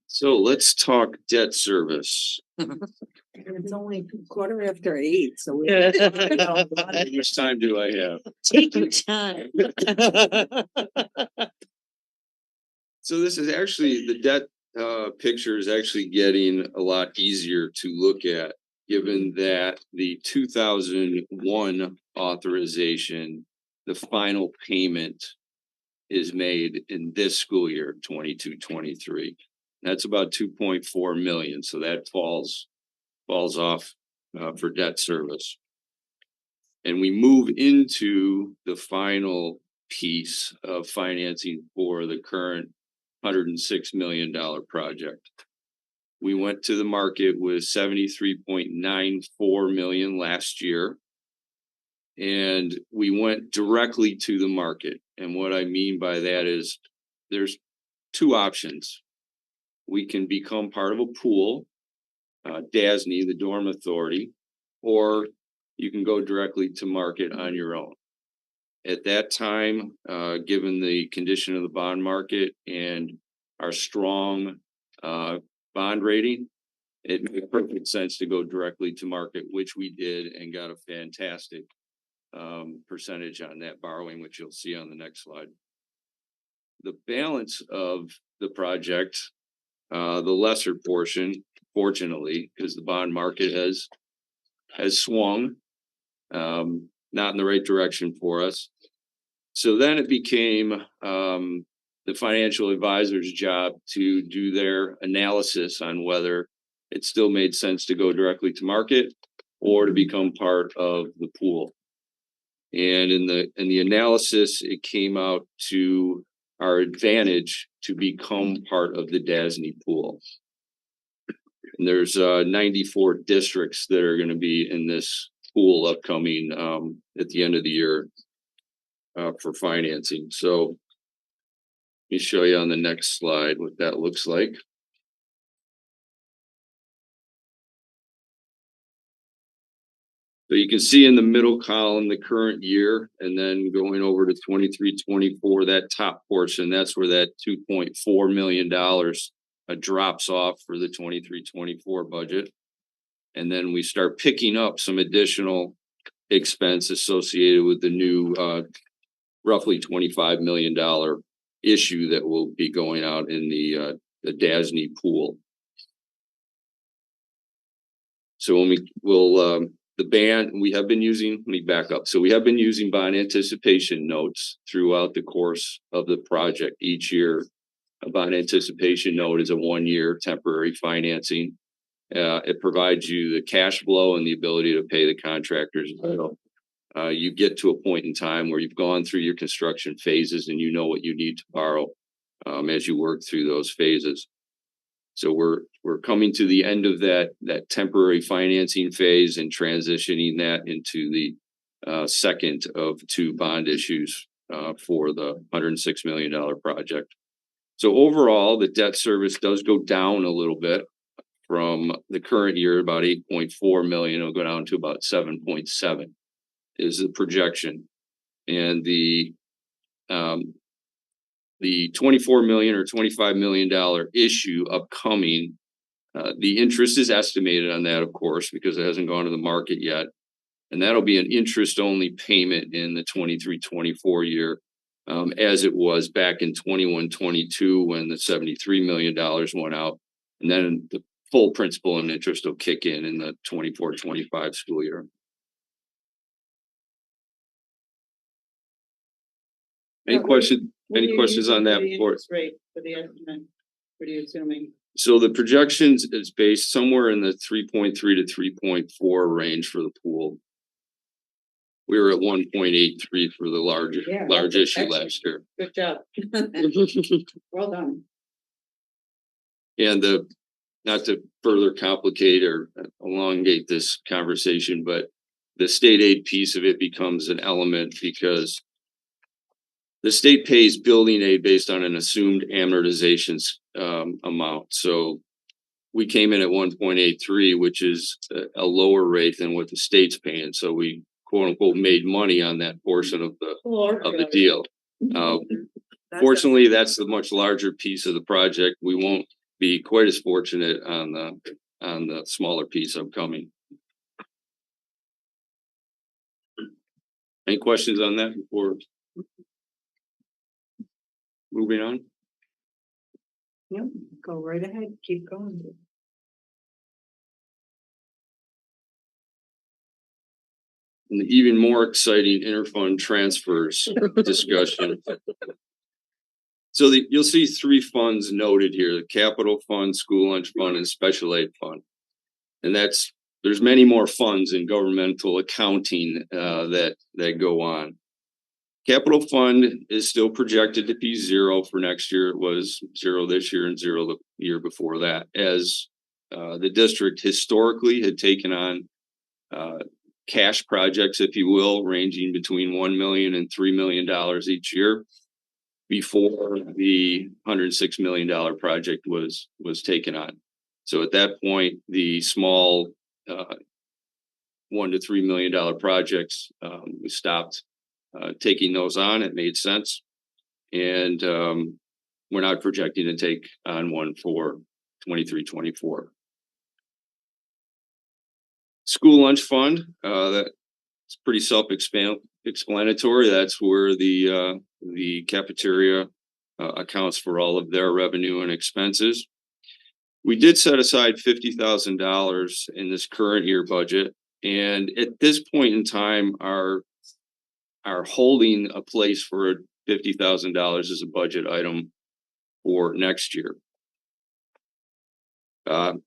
So let's talk debt service.
It's only 8:15, so we.
How much time do I have?
Take your time.
So this is actually, the debt picture is actually getting a lot easier to look at, given that the 2001 authorization, the final payment is made in this school year, 22-23. That's about 2.4 million. So that falls off for debt service. And we move into the final piece of financing for the current $106 million project. We went to the market with 73.94 million last year. And we went directly to the market. And what I mean by that is there's two options. We can become part of a pool, DASNY, the Dorm Authority, or you can go directly to market on your own. At that time, given the condition of the bond market and our strong bond rating, it made perfect sense to go directly to market, which we did, and got a fantastic percentage on that borrowing, which you'll see on the next slide. The balance of the project, the lesser portion, fortunately, because the bond market has swung, not in the right direction for us. So then it became the financial advisor's job to do their analysis on whether it still made sense to go directly to market or to become part of the pool. And in the analysis, it came out to our advantage to become part of the DASNY pool. And there's 94 districts that are going to be in this pool upcoming at the end of the year for financing. So let me show you on the next slide what that looks like. So you can see in the middle column the current year, and then going over to 23-24, that top portion, that's where that $2.4 million drops off for the 23-24 budget. And then we start picking up some additional expense associated with the new roughly $25 million issue that will be going out in the DASNY pool. So when the band, we have been using, let me back up. So we have been using bond anticipation notes throughout the course of the project. Each year, a bond anticipation note is a 1-year temporary financing. It provides you the cash flow and the ability to pay the contractors. You get to a point in time where you've gone through your construction phases and you know what you need to borrow as you work through those phases. So we're coming to the end of that temporary financing phase and transitioning that into the second of 2 bond issues for the $106 million project. So overall, the debt service does go down a little bit from the current year, about 8.4 million. It'll go down to about 7.7 is the projection. And the 24 million or $25 million issue upcoming, the interest is estimated on that, of course, because it hasn't gone to the market yet. And that'll be an interest-only payment in the 23-24 year, as it was back in 21-22 when the $73 million went out. And then the full principal and interest will kick in the 24-25 school year. Any questions on that before?
Rate for the estimate, what are you assuming?
So the projections is based somewhere in the 3.3 to 3.4 range for the pool. We were at 1.83 for the large issue last year.
Good job. Well done.
And not to further complicate or elongate this conversation, but the state aid piece of it becomes an element because the state pays building aid based on an assumed amortization amount. So we came in at 1.83, which is a lower rate than what the state's paying. So we quote unquote made money on that portion of the deal. Fortunately, that's the much larger piece of the project. We won't be quite as fortunate on the smaller piece upcoming. Any questions on that before moving on?
Yep, go right ahead, keep going.
And the even more exciting interfund transfers discussion. So you'll see three funds noted here: the capital fund, school lunch fund, and special aid fund. And there's many more funds in governmental accounting that go on. Capital fund is still projected to be zero for next year. It was zero this year and zero the year before that, as the district historically had taken on cash projects, if you will, ranging between $1 million and $3 million each year before the $106 million project was taken on. So at that point, the small $1 to $3 million projects, we stopped taking those on. It made sense. And we're not projecting to take on one for 23-24. School lunch fund, that's pretty self-explanatory. That's where the cafeteria accounts for all of their revenue and expenses. We did set aside $50,000 in this current year budget, and at this point in time, are holding a place for $50,000 as a budget item for next year.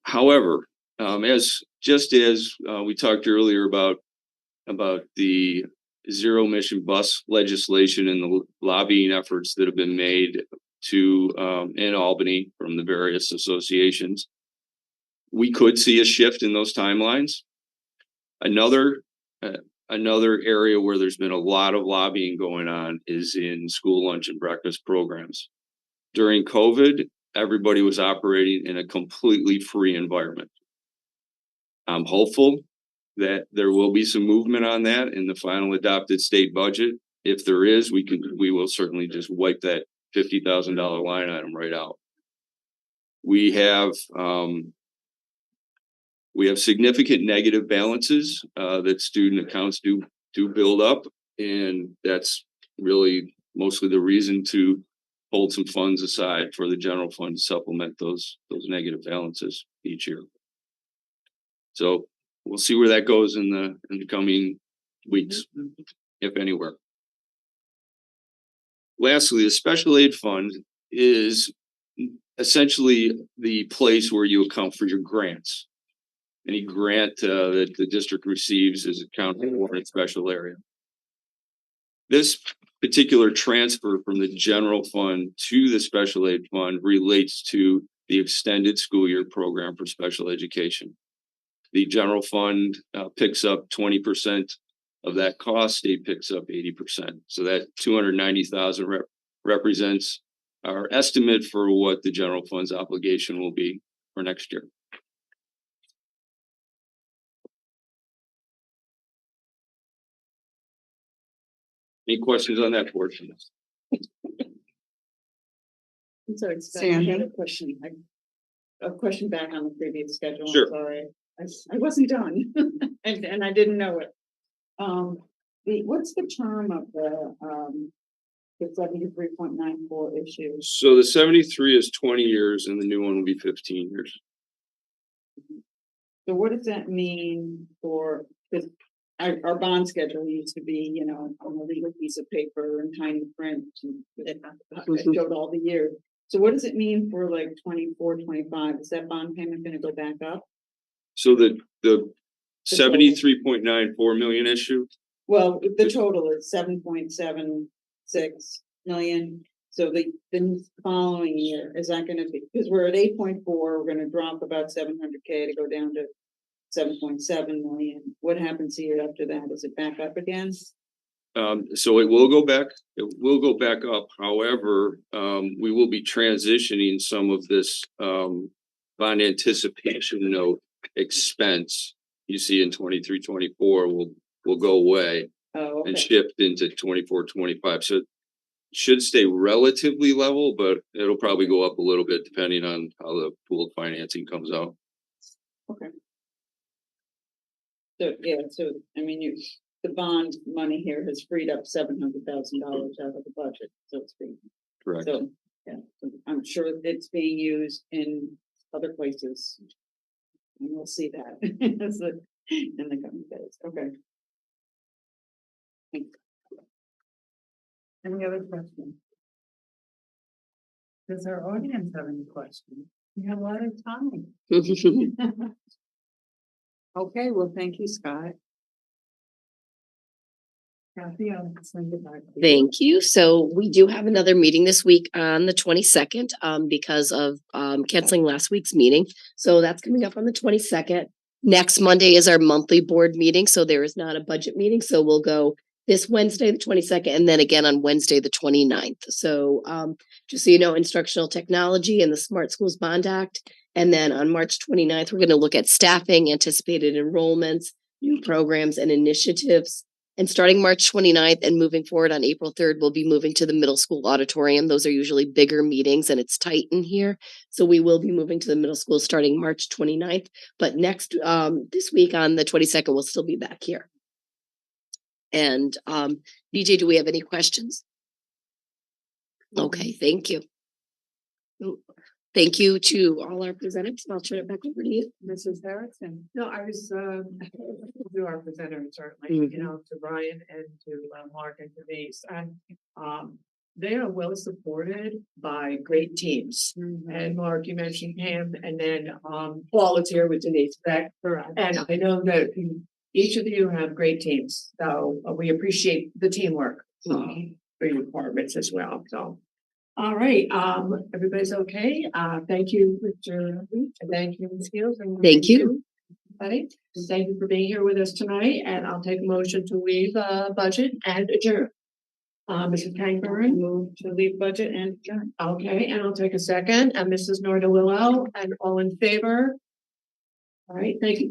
However, as we talked earlier about the zero emission bus legislation and the lobbying efforts that have been made in Albany from the various associations, we could see a shift in those timelines. Another area where there's been a lot of lobbying going on is in school lunch and breakfast programs. During COVID, everybody was operating in a completely free environment. I'm hopeful that there will be some movement on that in the final adopted state budget. If there is, we will certainly just wipe that $50,000 line item right out. We have significant negative balances that student accounts do build up, and that's really mostly the reason to hold some funds aside for the general fund to supplement those negative balances each year. So we'll see where that goes in the coming weeks, if anywhere. Lastly, the special aid fund is essentially the place where you account for your grants. Any grant that the district receives is accounted for in a special area. This particular transfer from the general fund to the special aid fund relates to the extended school year program for special education. The general fund picks up 20% of that cost, state picks up 80%. So that $290,000 represents our estimate for what the general fund's obligation will be for next year. Any questions on that portion?
I'm sorry, Sam, I had a question. A question back on the previous schedule.
Sure.
I'm sorry. I wasn't done and I didn't know it. What's the term of the 73.94 issue?
So the 73 is 20 years and the new one will be 15 years.
So what does that mean for, because our bond schedule used to be, you know, on a legal piece of paper and tiny print. And it showed all the years. So what does it mean for like 24, 25? Is that bond payment gonna go back up?
So the 73.94 million issue,
Well, the total is 7.76 million. So the following year, is that gonna be, because we're at 8.4, we're gonna drop about 700K to go down to 7.7 million. What happens the year after that? Is it back up again?
so it will go back, up. However, we will be transitioning some of this bond anticipation note expense you see in 23, 24 will go away
Oh,
and
okay.
shift into 24, 25. So it should stay relatively level, but it'll probably go up a little bit depending on how the pooled financing comes out.
Okay. So, yeah, so, I mean, the bond money here has freed up $700,000 out of the budget, so it's being,
Correct.
so, yeah, so I'm sure it's being used in other places. And we'll see that in the coming days, okay. Thanks. Any other questions? Does our audience have any questions? We have a lot of time. Okay, well, thank you, Scott. Kathy, I'll send it back to you.
Thank you. So we do have another meeting this week on the 22nd, because of canceling last week's meeting. So that's coming up on the 22nd. Next Monday is our monthly board meeting, so there is not a budget meeting. So we'll go this Wednesday, the 22nd, and then again on Wednesday, the 29th. So just so you know, instructional technology and the Smart Schools Bond Act. And then on March 29th, we're going to look at staffing, anticipated enrollments, new programs and initiatives. And starting March 29th and moving forward on April 3rd, we'll be moving to the middle school auditorium. Those are usually bigger meetings and it's tight in here. So we will be moving to the middle school starting March 29th. But next, this week on the 22nd, we'll still be back here. And DJ, do we have any questions? Okay, thank you. Thank you to all our presenters. I'll turn it back over to you.
Mrs. Harrison.
No, I was, to our presenters, certainly, you know, to Brian and to Mark and Denise, and they are well supported by great teams. And Mark, you mentioned him, and then Paul is here with Denise, correct?
Correct.
And I know that each of you have great teams, so we appreciate the teamwork for your departments as well, so. All right, everybody's okay. Thank you, Mr. Leach, and thank you, Ms. Fields. And
Thank you.
Everybody. And thank you for being here with us tonight, and I'll take a motion to leave budget and adjourn. Mrs. Kangburn,
Move to leave budget and adjourn.
okay, and I'll take a second, and Mrs. Nordalillo, and all in favor? All right, thank you.